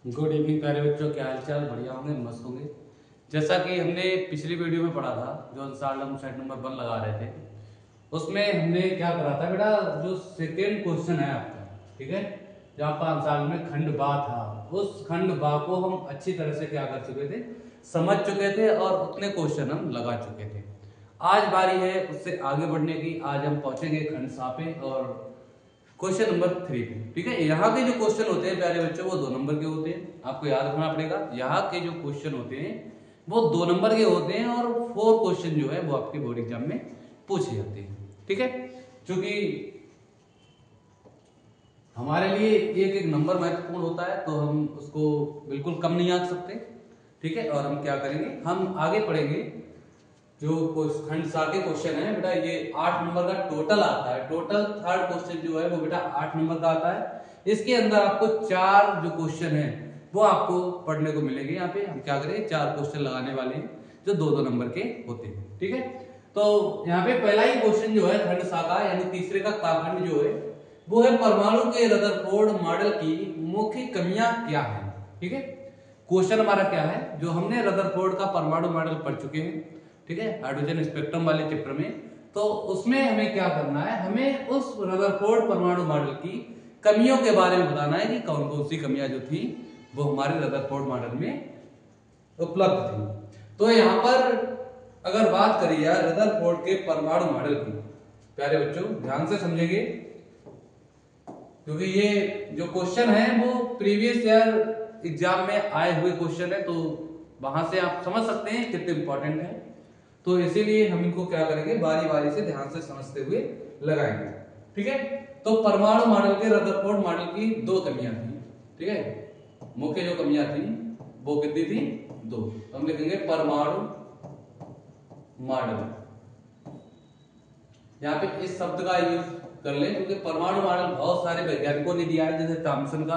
Good evening प्यारे बच्चों, क्या हाल चाल? बढ़िया होंगे, मस्त होंगे। जैसा कि हमने पिछली वीडियो में पढ़ा था, जो अंसार हम सेट नंबर 1 लगा रहे थे, उसमें हमने क्या करा था बेटा, जो सेकेंड क्वेश्चन है आपका, ठीक है, जो आपका अंसार में खंड बा था, उस खंड बा को हम अच्छी तरह से क्या कर चुके थे, समझ चुके थे और उतने क्वेश्चन हम लगा चुके थे। आज बारी है उससे आगे बढ़ने की। आज हम पहुंचेंगे खंड सा पे और क्वेश्चन नंबर 3 पे, ठीक है। यहाँ के जो क्वेश्चन होते हैं प्यारे बच्चों, वो 2 नंबर के होते हैं, आपको याद रखना पड़ेगा। यहाँ के जो क्वेश्चन होते हैं वो 2 नंबर के होते हैं और 4 क्वेश्चन जो है वो आपके बोर्ड एग्जाम में पूछे जाते हैं, ठीक है। क्योंकि हमारे लिए एक एक नंबर महत्वपूर्ण होता है, तो हम उसको बिल्कुल कम नहीं आंक सकते, ठीक है। और हम क्या करेंगे, हम आगे पढ़ेंगे। जो खंड सा के क्वेश्चन है बेटा, ये 8 नंबर का टोटल आता है। टोटल थर्ड क्वेश्चन जो है वो बेटा 8 नंबर का आता है। इसके अंदर आपको 4 जो क्वेश्चन है वो आपको पढ़ने को मिलेंगे। यहाँ पे हम क्या करेंगे, 4 क्वेश्चन लगाने वाले हैं जो 2-2 नंबर के होते हैं, ठीक है। तो यहाँ पे पहला ही क्वेश्चन जो है खंड सा का, यानी तीसरे का काखंड जो है वो है, परमाणु के रदरफोर्ड मॉडल की मुख्य कमियां क्या है, ठीक है। क्वेश्चन हमारा क्या है, जो हमने रदरफोर्ड का परमाणु मॉडल पढ़ चुके हैं, ठीक है, हाइड्रोजन स्पेक्ट्रम वाले चैप्टर में। तो उसमें हमें क्या करना है, हमें उस रदरफोर्ड परमाणु मॉडल की कमियों के बारे में बताना है कि कौन कौन सी कमियां जो थी वो हमारे रदरफोर्ड मॉडल में उपलब्ध थी। तो यहाँ पर अगर बात करिए यार रदरफोर्ड के परमाणु मॉडल की, प्यारे बच्चों ध्यान से समझेंगे, क्योंकि ये जो क्वेश्चन है वो प्रीवियस ईयर एग्जाम में आए हुए क्वेश्चन है, तो वहां से आप समझ सकते हैं कितने इंपॉर्टेंट है। तो इसीलिए हम इनको क्या करेंगे, बारी बारी से ध्यान से समझते हुए लगाएंगे, ठीक है। तो परमाणु मॉडल के रदरफोर्ड मॉडल की 2 कमियां थी, ठीक है। मुख्य जो कमियां थी वो कितनी थी, 2। तो हम लिखेंगे परमाणु मॉडल। यहाँ पे इस शब्द का यूज कर ले, क्योंकि परमाणु मॉडल बहुत सारे वैज्ञानिकों ने दिया है, जैसे थॉमसन का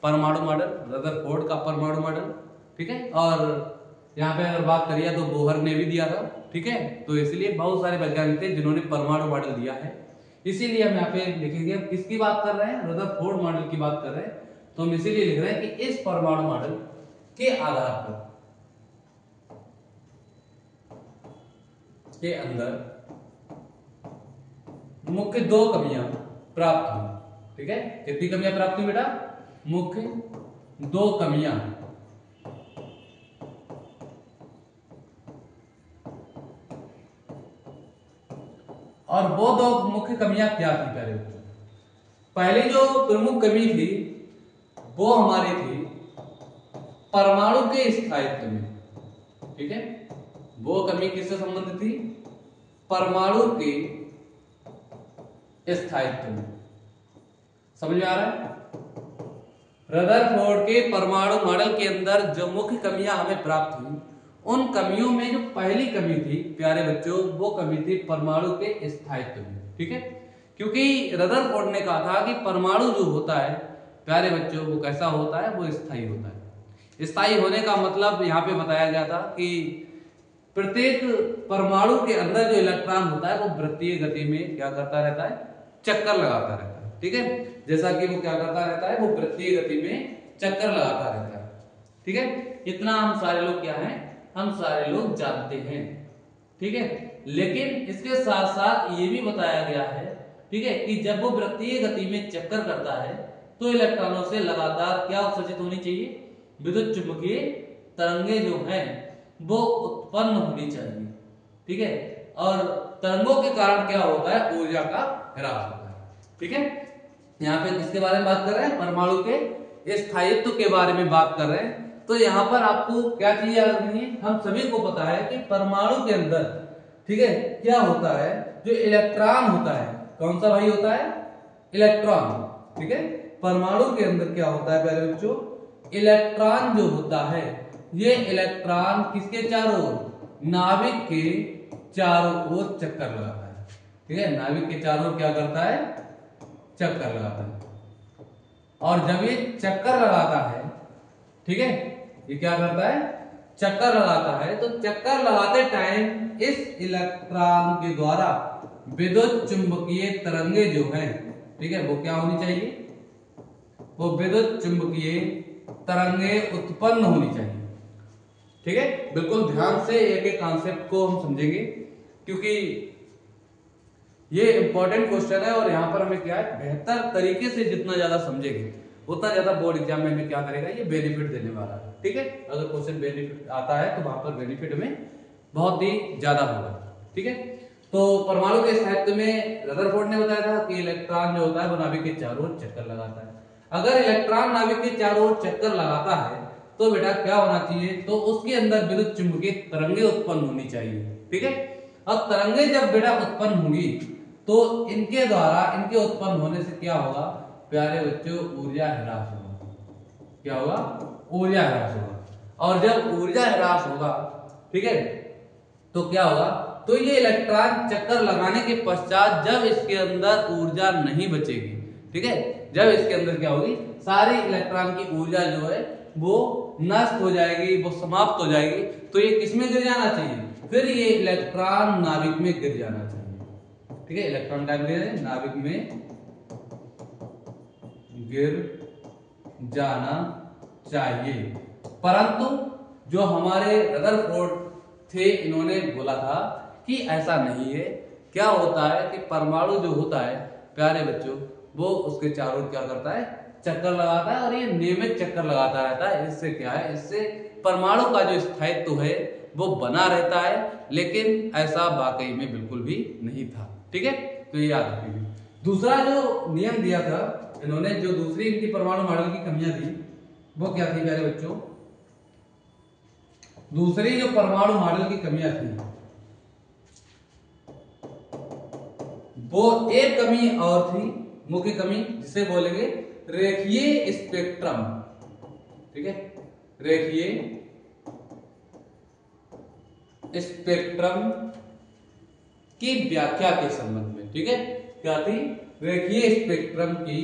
परमाणु मॉडल, रदरफोर्ड का परमाणु मॉडल, ठीक है। और यहाँ पे अगर बात करिए तो बोहर ने भी दिया था, ठीक है। तो इसलिए बहुत सारे वैज्ञानिक थे जिन्होंने परमाणु मॉडल दिया है। इसीलिए हम यहाँ पे लिखेंगे, हम किसकी बात कर रहे हैं, रदरफोर्ड मॉडल की बात कर रहे हैं। तो हम इसीलिए लिख रहे हैं कि इस परमाणु मॉडल के आधार पर के अंदर मुख्य 2 कमियां प्राप्त हुई, ठीक है। कितनी कमियां प्राप्त हुई बेटा, मुख्य 2 कमियां। और वो 2 मुख्य कमियां क्या थी प्यारे बच्चों? पहली जो प्रमुख कमी थी वो हमारी थी परमाणु के स्थायित्व में, ठीक है। वो कमी किससे संबंधित थी, परमाणु के स्थायित्व में। समझ में आ रहा है? रदरफोर्ड के परमाणु मॉडल के अंदर जो मुख्य कमियां हमें प्राप्त हुई, उन कमियों में जो पहली कमी थी प्यारे बच्चों, वो कमी थी परमाणु के स्थायित्व में, ठीक है। क्योंकि रदरफोर्ड ने कहा था कि परमाणु जो होता है प्यारे बच्चों वो कैसा होता है, वो स्थायी होता है। स्थायी होने का मतलब यहाँ पे बताया गया था कि प्रत्येक परमाणु के अंदर जो इलेक्ट्रॉन होता है वो वृत्तीय गति में क्या करता रहता है, चक्कर लगाता रहता है, ठीक है। जैसा कि वो क्या करता रहता है, वो वृत्तीय गति में चक्कर लगाता रहता है, ठीक है। इतना हम सारे लोग क्या हैं, हम सारे लोग जानते हैं, ठीक है। लेकिन इसके साथ साथ ये भी बताया गया है, ठीक है, कि जब वो वृत्तीय गति में चक्कर करता है तो इलेक्ट्रॉनों से लगातार क्या उत्सर्जित होनी चाहिए, विद्युत चुंबकीय तरंगे जो हैं वो उत्पन्न होनी चाहिए, ठीक है। और तरंगों के कारण क्या होता है, ऊर्जा का ह्रास होता है, ठीक है। यहाँ पे किसके बारे में बात कर रहे हैं, परमाणु के स्थायित्व के बारे में बात कर रहे हैं। तो यहाँ पर आपको क्या चीज याद रखनी है, हम सभी को पता है कि परमाणु के अंदर, ठीक है, क्या होता है, जो इलेक्ट्रॉन होता है, कौन सा भाई होता है, इलेक्ट्रॉन, ठीक है। परमाणु के अंदर क्या होता है प्यारे बच्चों, इलेक्ट्रॉन जो होता है, ये इलेक्ट्रॉन किसके चारों ओर, नाभिक के चारों ओर चक्कर लगाता है, ठीक है। नाभिक के चारों ओर क्या करता है, चक्कर लगाता है। और जब ये चक्कर लगाता है, ठीक है, ये क्या करता है, चक्कर लगाता है, तो चक्कर लगाते टाइम इस इलेक्ट्रॉन के द्वारा विद्युत चुंबकीय तरंगे जो हैं, ठीक है, वो क्या होनी चाहिए, वो विद्युत चुंबकीय तरंगें उत्पन्न होनी चाहिए। ठीक है, बिल्कुल ध्यान से एक एक कॉन्सेप्ट को हम समझेंगे, क्योंकि ये इंपॉर्टेंट क्वेश्चन है और यहाँ पर हमें क्या है, बेहतर तरीके से जितना ज्यादा समझेंगे उतना ज्यादा बोर्ड एग्जाम में हमें क्या करेगा, ये बेनिफिट देने वाला है। ठीक है, अगर क्वेश्चन बेनिफिट आता है तो वहां पर बेनिफिट हमें बहुत ही ज्यादा होगा। ठीक है, तो परमाणु के साहित्य में रदरफोर्ड ने बताया था कि इलेक्ट्रॉन जो होता है वो नाभिक के चारों ओर चक्कर लगाता है। अगर इलेक्ट्रॉन नाभिक के चारों ओर चक्कर लगाता है तो बेटा क्या होना चाहिए, तो उसके अंदर विद्युत चुंबकीय तरंगे उत्पन्न होनी चाहिए। ठीक है, अब तरंगे जब बेटा उत्पन्न होंगी तो इनके द्वारा, इनके उत्पन्न होने से क्या होगा प्यारे बच्चों, ऊर्जा ह्रास होगा। क्या होगा, ऊर्जा ह्रास होगा। और जब ऊर्जा ह्रास होगा, ठीक है, तो क्या होगा, तो ये इलेक्ट्रॉन चक्कर लगाने के पश्चात जब इसके अंदर ऊर्जा नहीं बचेगी, ठीक है, जब इसके अंदर क्या होगी, सारी इलेक्ट्रॉन की ऊर्जा जो है वो नष्ट हो जाएगी, वो समाप्त हो जाएगी, तो ये किसमें गिर जाना चाहिए, फिर ये इलेक्ट्रॉन नाभिक में गिर जाना चाहिए। ठीक है, इलेक्ट्रॉन क्या गिर, नाभिक में गिर जाना चाहिए। परंतु जो हमारे रदरफोर्ड थे, इन्होंने बोला था कि ऐसा नहीं है। क्या होता है कि परमाणु जो होता है प्यारे बच्चों, वो उसके चारों ओर क्या करता है, चक्कर लगाता है, और ये नियमित चक्कर लगाता रहता है। इससे क्या है, इससे परमाणु का जो स्थायित्व है वो बना रहता है, लेकिन ऐसा वाकई में बिल्कुल भी नहीं था। ठीक है, तो ये याद रखिए। दूसरा जो नियम दिया था इन्होंने, जो दूसरी इनकी परमाणु मॉडल की कमियां थी वो क्या थी प्यारे बच्चों, दूसरी जो परमाणु मॉडल की कमियां थी वो एक कमी और थी, मुख्य कमी, जिसे बोलेंगे रेखीय स्पेक्ट्रम। ठीक है, रेखीय स्पेक्ट्रम की व्याख्या के संबंध में। ठीक है, क्या थी, रेखीय स्पेक्ट्रम की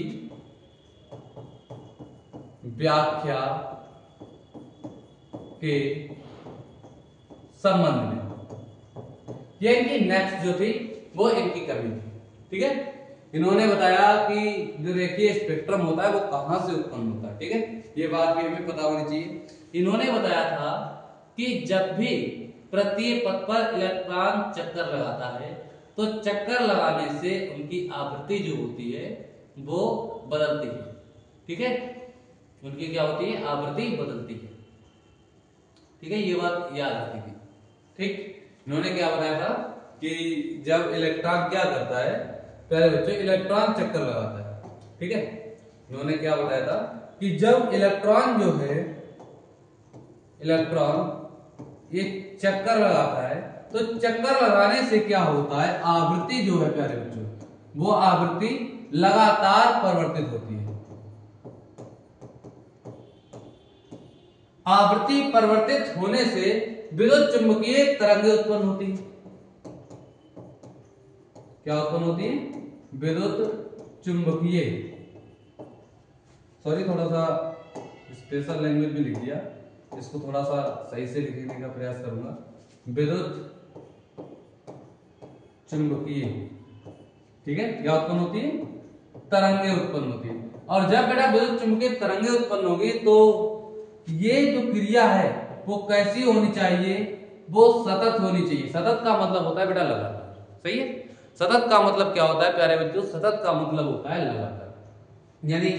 व्याख्या के संबंध में। ये इनकी नेक्स्ट जो थी वो इनकी कमी थी। ठीक है, इन्होंने बताया कि जो रेखीय स्पेक्ट्रम होता है वो कहां से उत्पन्न होता है। ठीक है, ये बात भी हमें पता होनी चाहिए। इन्होंने बताया था कि जब भी प्रत्येक पथ पर इलेक्ट्रॉन चक्कर लगाता है तो चक्कर लगाने से उनकी आवृत्ति जो होती है वो बदलती है। ठीक है, उनकी क्या होती है, आवृत्ति बदलती है। ठीक है, ये बात याद रखी थी। ठीक, इन्होंने क्या बताया था कि जब इलेक्ट्रॉन क्या करता है पहले बच्चों, इलेक्ट्रॉन चक्कर लगाता है। ठीक है, इन्होंने क्या बताया था कि जब इलेक्ट्रॉन जो है, इलेक्ट्रॉन ये चक्कर लगाता है तो चक्कर लगाने से क्या होता है, आवृत्ति जो है प्यारे बच्चों, वो आवृत्ति लगातार परिवर्तित होती है। आवृत्ति परिवर्तित होने से विद्युत चुंबकीय तरंगें उत्पन्न होती है। क्या उत्पन्न होती है, विद्युत चुंबकीय, सॉरी थोड़ा सा स्पेशल लैंग्वेज में लिख दिया, इसको थोड़ा सा सही से लिखने का प्रयास करूंगा। विद्युत चुंबकीय, ठीक है, क्या उत्पन्न होती है, तरंगें उत्पन्न होती है। और जब बेटा विद्युत चुंबकीय तरंगें उत्पन्न होगी तो ये जो क्रिया है वो कैसी होनी चाहिए, वो सतत होनी चाहिए। सतत का मतलब होता है बेटा लगातार। सही है, सतत का मतलब क्या होता है प्यारे बच्चों, सतत का मतलब होता है लगातार। यानी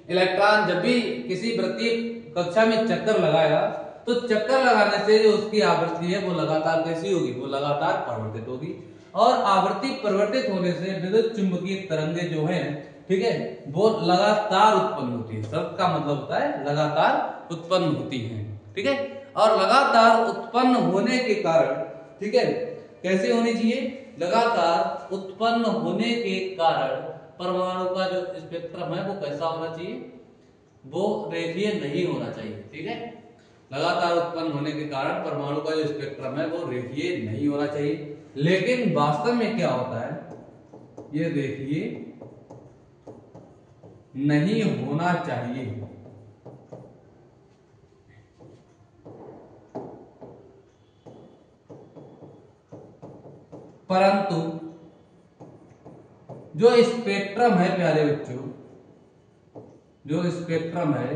इलेक्ट्रॉन जब भी किसी वृत्तीय कक्षा में चक्कर लगाएगा तो चक्कर लगाने से जो उसकी आवृत्ति है वो लगातार कैसी होगी, वो लगातार परिवर्तित होगी। और आवृत्ति परिवर्तित होने से विद्युत चुंबकीय तरंगें जो है, ठीक है, वो लगातार उत्पन्न होती है। सतत का मतलब होता है लगातार उत्पन्न होती है। ठीक है, और लगातार उत्पन्न होने के कारण, ठीक है, कैसे होनी चाहिए, लगातार उत्पन्न होने के कारण परमाणु का जो स्पेक्ट्रम है वो कैसा होना चाहिए, वो रेखीय नहीं होना चाहिए। ठीक है, लगातार उत्पन्न होने के कारण परमाणु का जो स्पेक्ट्रम है वो रेखीय नहीं होना चाहिए। लेकिन वास्तव में क्या होता है, ये रेखीय नहीं होना चाहिए। परंतु जो स्पेक्ट्रम है प्यारे बच्चों, जो स्पेक्ट्रम है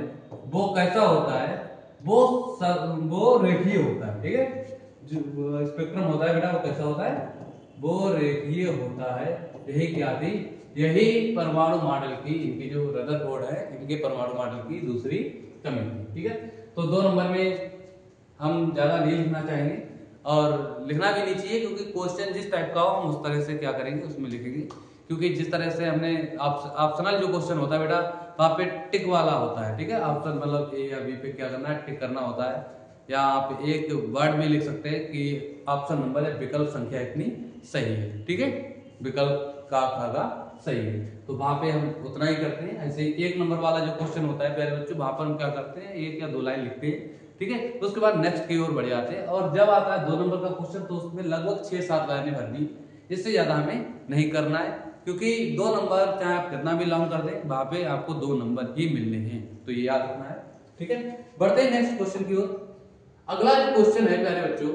वो कैसा होता है, वो रेखीय होता है, ठीक है। जो स्पेक्ट्रम होता है बेटा वो कैसा होता है, वो रेखीय होता है। यही क्या थी, यही परमाणु मॉडल की, इनकी जो रदरफोर्ड है इनके परमाणु मॉडल की दूसरी कमी थी, ठीक है। तो 2 नंबर में हम ज्यादा नहीं लिखना चाहेंगे और लिखना भी नहीं चाहिए, क्योंकि क्वेश्चन जिस टाइप का हो हम उस तरह से क्या करेंगे उसमें लिखेंगे। क्योंकि जिस तरह से हमने ऑप्शनल जो क्वेश्चन होता है बेटा वहाँ पे टिक वाला होता है, ठीक है। ऑप्शन मतलब ए या बी पे क्या करना है, टिक करना होता है, या आप एक वर्ड में लिख सकते हैं कि ऑप्शन नंबर या विकल्प संख्या इतनी सही है, ठीक है। विकल्प का खागा सही है, तो वहां पे हम उतना ही करते हैं। ऐसे ही 1 नंबर वाला जो क्वेश्चन होता है प्यारे बच्चों, वहां पर हम क्या करते हैं 1 या 2 लाइन लिखते हैं, ठीक है। तो उसके बाद नेक्स्ट की ओर बढ़ जाते हैं। और जब आता है 2 नंबर का क्वेश्चन तो उसमें लगभग 6-7 लाइनें भरनी, इससे ज्यादा हमें नहीं करना है, क्योंकि 2 नंबर चाहे आप कितना भी लॉन्ग कर दें वहां पे आपको 2 नंबर ही मिलने हैं, तो ये याद रखना है, ठीक है। बढ़ते हैं नेक्स्ट क्वेश्चन की ओर। अगला जो क्वेश्चन है प्यारे बच्चों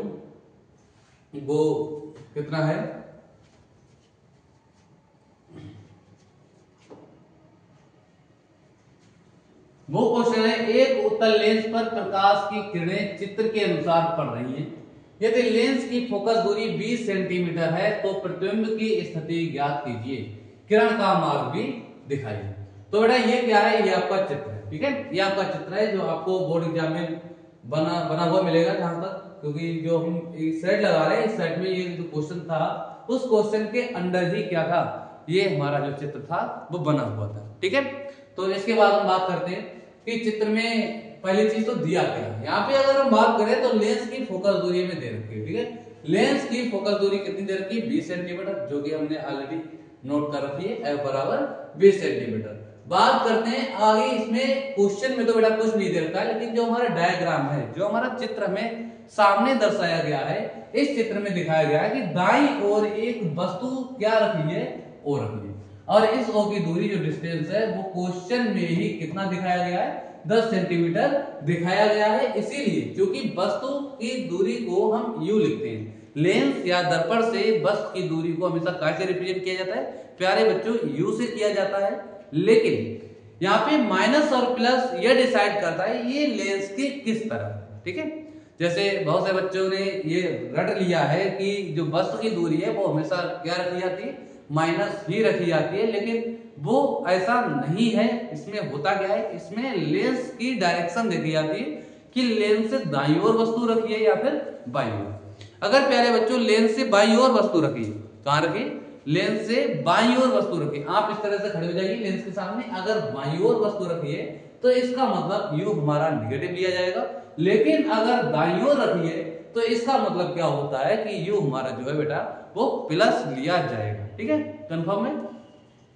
वो कितना है, वो क्वेश्चन है, एक उत्तल लेंस पर प्रकाश की किरणें चित्र के अनुसार पड़ रही हैं। यदि लेंस की फोकस दूरी 20 सेंटीमीटर है तो प्रतिबिंब की स्थिति ज्ञात कीजिए, किरण का मार्ग भी दिखाइए। तो बेटा ये क्या है, ये आपका चित्र है, ठीक है। ये आपका चित्र है जो आपको बोर्ड एग्जाम में बना हुआ मिलेगा जहां तक, क्योंकि जो हम एक सेट लगा रहे हैं इस सेट में ये जो क्वेश्चन था उस क्वेश्चन के अंदर ही क्या था, ये हमारा जो चित्र था वो बना हुआ था, ठीक है। तो इसके बाद हम बात करते हैं कि चित्र में पहली चीज तो दिया क्या है। यहाँ पे अगर हम बात करें तो लेंस की फोकस दूरी में दे रखी है, ठीक है। लेंस की फोकस दूरी कितनी दे रखी है, 20 सेंटीमीटर, जो कि हमने ऑलरेडी नोट कर रखी है, F बराबर 20 सेंटीमीटर। बात करते हैं आगे, इसमें क्वेश्चन में तो बेटा कुछ नहीं दे रखा है, लेकिन जो हमारा डायग्राम है, जो हमारा चित्र हमें सामने दर्शाया गया है, इस चित्र में दिखाया गया है कि दाईं ओर एक वस्तु क्या रखी है, ओ रखी है, और इस ओ की दूरी जो डिस्टेंस है वो क्वेश्चन में ही कितना दिखाया गया है, 10 सेंटीमीटर दिखाया गया है। इसीलिए क्योंकि वस्तु की दूरी को हम यू लिखते हैं, लेंस या दर्पण से वस्तु की दूरी को हमेशा कैसे रिप्रेजेंट किया जाता है प्यारे बच्चों, यू से किया जाता है। लेकिन यहाँ पे माइनस और प्लस ये डिसाइड करता है ये लेंस की किस तरह, ठीक है। जैसे बहुत से बच्चों ने ये रट लिया है कि जो वस्तु की दूरी है वो हमेशा क्या रखी जाती है, माइनस ही रखी जाती है, लेकिन वो ऐसा नहीं है। इसमें होता क्या है, इसमें लेंस की डायरेक्शन देखी जाती है कि लेंस से दाईं ओर वस्तु रखी है या फिर बाईं ओर। अगर प्यारे बच्चों लेंस से बाईं ओर वस्तु रखी, कहां रखी, लेंस से बाईं ओर वस्तु रखी, आप इस तरह से खड़े हो जाइए लेंस के सामने, अगर बाईं ओर वस्तु रखी है तो इसका मतलब यू हमारा निगेटिव लिया जाएगा। लेकिन अगर दाईं ओर रखी है तो इसका मतलब क्या होता है कि यू हमारा जो है बेटा वो प्लस लिया जाएगा, ठीक है, कंफर्म है।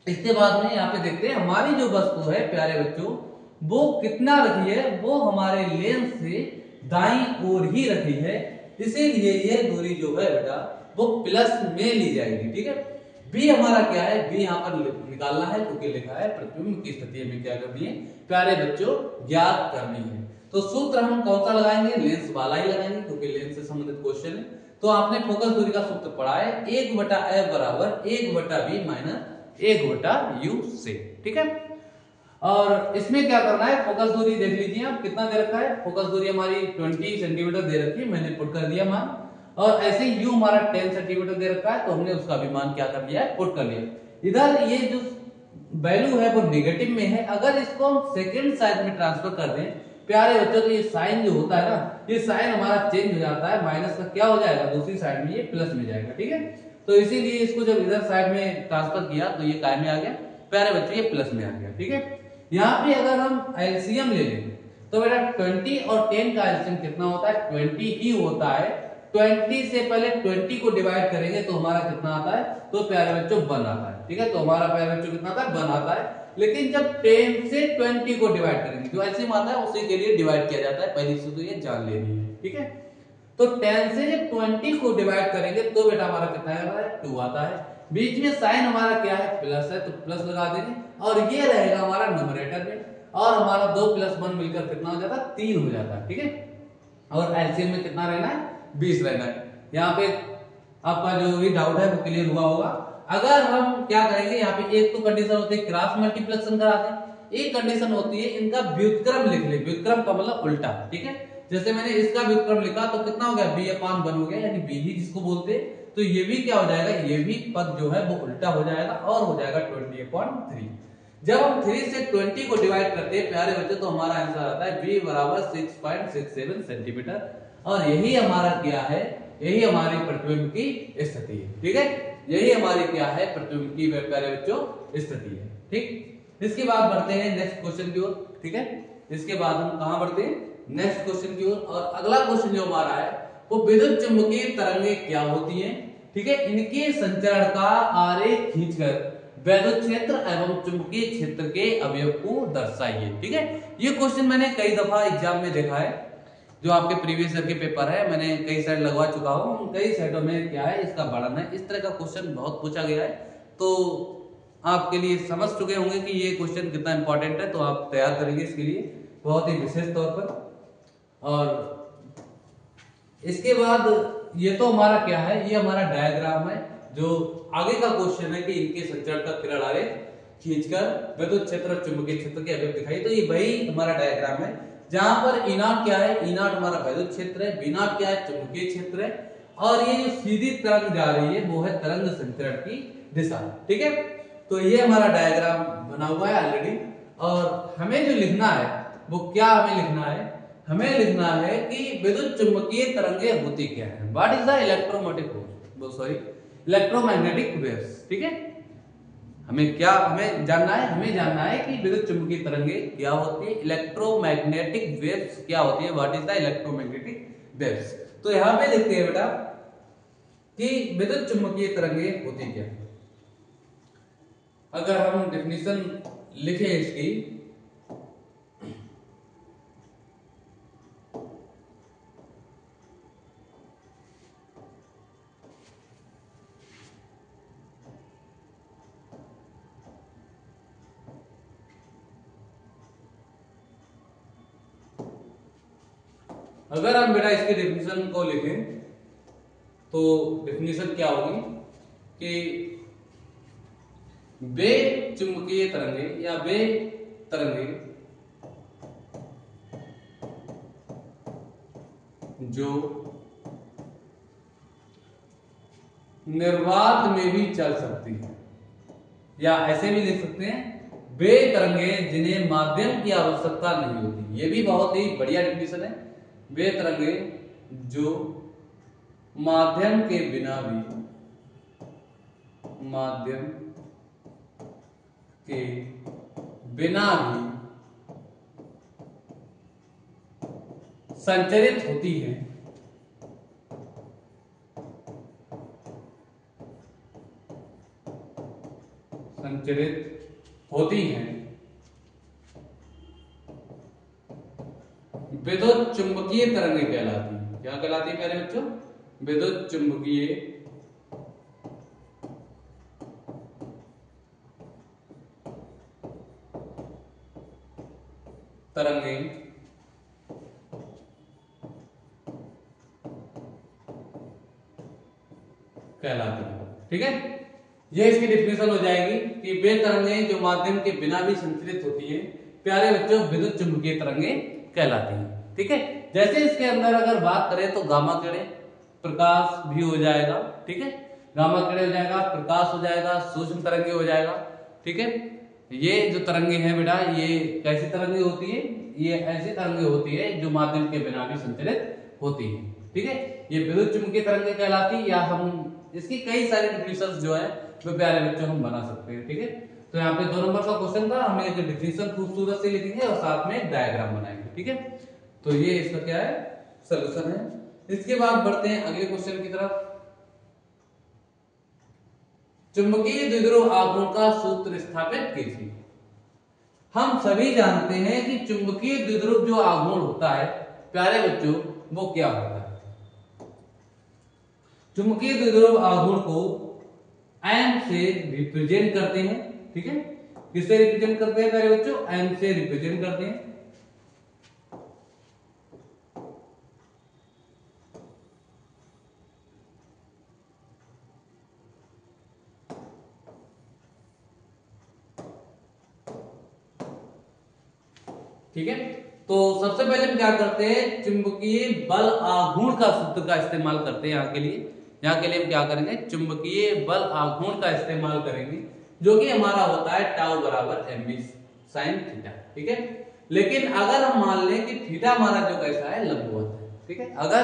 इसके बाद में यहाँ पे देखते हैं हमारी जो वस्तु है प्यारे बच्चों वो कितना रखी है, वो हमारे लेंस से दाईं ओर ही रखी है, इसीलिए ये दूरी जो है बेटा वो प्लस में ली जाएगी, ठीक है। बी हमारा क्या है, बी यहाँ पर निकालना है, क्योंकि लिखा है प्रतिबिंब की स्थिति में क्या करनी है प्यारे बच्चों, ज्ञात करनी है। तो सूत्र हम कौन सा लगाएंगे, लेंस वाला ही लगाएंगे, क्योंकि लेंस से संबंधित क्वेश्चन है। तो आपने फोकस दूरी का सूत्र पढ़ा है, 1/f बराबर 1/b माइनस 1/u से, ठीक है। और इसमें क्या करना है, फोकस दूरी देख लीजिए आप कितना दे रखा है, फोकस दूरी हमारी 20 सेंटीमीटर दे रखी है, मैंने पुट कर दिया मान, और ऐसे ही u हमारा 10 सेंटीमीटर दे रखा है, तो हमने उसका भी मान क्या कर लिया है, पुट कर लिया। इधर ये जो वैल्यू है वो नेगेटिव में है, अगर इसको हम सेकंड साइड में ट्रांसफर कर दें प्यारे बच्चों तो ये साइन जो होता है ना, ये साइन हमारा चेंज हो जाता है, माइनस का क्या हो जाएगा, दूसरी साइड में ये प्लस में जाएगा, ठीक है। तो इसीलिए इसको जब इधर साइड में ट्रांसफर किया तो ये काय में आ गया प्यारे बच्चों, ये प्लस में आ गया, ठीक है। यहाँ पे अगर हम एलसीएम ले लें तो बेटा 20 और 10 का एलसीएम कितना होता है, 20 ही होता है। 20 से पहले 20 को डिवाइड करेंगे तो हमारा कितना आता है, तो प्यारे बच्चों 1 आता है, ठीक है। तो हमारा प्यारे बच्चों कितना आता है, 1 आता है। लेकिन जब 10 से 20 को डिवाइड करेंगे, जो एलसीएम आता है उसी के लिए डिवाइड किया जाता है, पहली चीज तो ये जान लेनी है, ठीक है। तो 10 से जब 20 को डिवाइड करेंगे तो बेटा हमारा कितना आता है, 2 आता है। बीच में साइन हमारा क्या है, प्लस है, तो प्लस लगा देंगे, और ये रहेगा हमारा न्यूमरेटर में, और हमारा 2 + 1 मिलकर कितना हो जाता है, 3 हो जाता है, ठीक है। और एलसीएम में कितना रहना है, 20 रहना है। यहाँ पे आपका जो भी डाउट है वो क्लियर हुआ होगा। अगर हम क्या करेंगे, यहाँ पे एक तो कंडीशन होती है क्रॉस मल्टीप्लिकेशन कराते हैं, एक कंडीशन होती है इनका व्युत्क्रम लिख ले, व्युत्क्रम का मतलब उल्टा, ठीक है। जैसे मैंने इसका व्युत्क्रम लिखा तो कितना हो गया, b/1 हो गया, यानी b ही जिसको बोलते हैं। तो ये भी क्या हो जाएगा, ये भी पद जो है वो उल्टा हो जाएगा और हो जाएगा 20/3। जब हम 3 से 20 को डिवाइड करते हैं प्यारे बच्चे, तो हमारा आंसर आता है b बराबर 6.67 सेंटीमीटर। और यही हमारा क्या है, यही हमारी प्रतिबिंब की स्थिति है, ठीक है। यही हमारी क्या है, प्रतिबिंब की प्यारे बच्चों स्थिति है, ठीक। इसके बाद बढ़ते हैं नेक्स्ट क्वेश्चन की ओर, ठीक है। इसके बाद हम कहां बढ़ते हैं, नेक्स्ट क्वेश्चन की ओर। और अगला क्वेश्चन जो हमारा है वो विद्युत चुम्बकीय तरंगे क्या होती हैं, ठीक है। इनके संचरण का आरेख खींचकर वैद्युत क्षेत्र एवं चुंबकीय क्षेत्र के अवयव को दर्शाइए, ठीक है। ये क्वेश्चन मैंने कई दफा एग्जाम में देखा है, जो आपके प्रीवियस ईयर के पेपर है, मैंने कई साइड लगवा चुका हूँ, कई साइडों में क्या है इसका वर्णन है। इस तरह का क्वेश्चन बहुत पूछा गया है, तो आपके लिए समझ चुके होंगे कि ये क्वेश्चन कितना इंपॉर्टेंट है, तो आप तैयार करेंगे इसके लिए बहुत ही विशेष तौर पर। और इसके बाद ये तो हमारा क्या है, ये हमारा डायग्राम है, जो आगे का क्वेश्चन है कि इनके संचरण का किरण आरेख खींचकर विद्युत क्षेत्र और चुंबकीय क्षेत्र के अवयव दिखाई। तो ये वही हमारा डायग्राम है, जहां पर E0 क्या है, E0 हमारा विद्युत क्षेत्र है, V0 क्या है, चुंबकीय क्षेत्र है, और ये जो सीधी तरंग जा रही है वो है तरंग संचरण की दिशा, ठीक है। तो ये हमारा डायग्राम बना हुआ है ऑलरेडी। और हमें जो लिखना है वो क्या हमें लिखना है, हमें लिखना है कि विद्युत चुंबकीय तरंगे होती क्या है, what is the electromagnetic force, sorry electromagnetic waves, ठीक है। हमें क्या, हमें जानना है, हमें जानना है कि विद्युत चुंबकीय तरंगे क्या होती है, इलेक्ट्रोमैग्नेटिक वेव्स क्या होती है, what is the electromagnetic waves. तो यहां पे देखते हैं बेटा कि विद्युत चुंबकीय तरंगे होती क्या है। अगर हम डेफिनेशन लिखें इसकी, अगर हम बेटा इसकी डेफिनेशन को लिखें तो डेफिनेशन क्या होगी कि वे चुंबकीय तरंगे या वे तरंगे जो निर्वात में भी चल सकती है, या ऐसे भी लिख सकते हैं वे तरंगे जिन्हें माध्यम की आवश्यकता नहीं होती। ये भी बहुत ही बढ़िया डेफिनेशन है, वे तरंगे जो माध्यम के बिना भी, माध्यम के बिना भी संचरित होती है, संचरित होती हैं, विद्युत चुंबकीय तरंगे कहलाती है। क्या कहलाती है प्यारे बच्चों, विद्युत चुंबकीय तरंगे कहलाती है, ठीक है। ये इसकी डिफिनेशन हो जाएगी कि वे तरंगे जो माध्यम के बिना भी संचरित होती है, प्यारे बच्चों विद्युत चुंबकीय तरंगे कहलाती है, ठीक है। जैसे इसके अंदर अगर बात करें तो गामा किरणें, प्रकाश भी हो जाएगा, ठीक है। गामा किरणें हो जाएगा, प्रकाश हो जाएगा, सूक्ष्म तरंगे हो जाएगा, ठीक है। ये जो तरंगे हैं बेटा, ये कैसी तरंगे होती है, ये ऐसी तरंगे होती है जो माध्यम के बिना भी संचरित होती है, ठीक है। ये विद्युत चुंबकीय तरंगे कहलाती, या हम इसकी कई सारे डिफिनेशंस जो है वो प्यारे बच्चों हम बना सकते हैं, ठीक है। तो यहाँ पे 2 नंबर का क्वेश्चन था, हमने एक डिफिनेशन खूबसूरत से लिखेंगे और साथ में एक डायग्राम बनाएंगे, ठीक है। तो ये इसका क्या है, सॉल्यूशन है। इसके बाद बढ़ते हैं अगले क्वेश्चन की तरफ। चुंबकीय द्विध्रुव आघूर्ण का सूत्र स्थापित कीजिए। हम सभी जानते हैं कि चुंबकीय द्विध्रुव जो आघूर्ण होता है प्यारे बच्चों वो क्या होता है। चुंबकीय द्विध्रुव आघूर्ण को एम से रिप्रेजेंट करते हैं, ठीक है। किससे रिप्रेजेंट करते हैं प्यारे बच्चों, एम से रिप्रेजेंट करते हैं। ठीक है। तो सबसे पहले हम क्या करते हैं, चुंबकीय बल आघूर्ण का सूत्र का इस्तेमाल करते हैं। यहाँ के लिए हम क्या करेंगे, चुंबकीय बल आघूर्ण का इस्तेमाल करेंगे, जो कि हमारा होता है टाउ बराबर mv sin थीटा। ठीक है। लेकिन अगर हम मान लें कि थीटा हमारा जो कैसा है, लंबवत है। ठीक है। अगर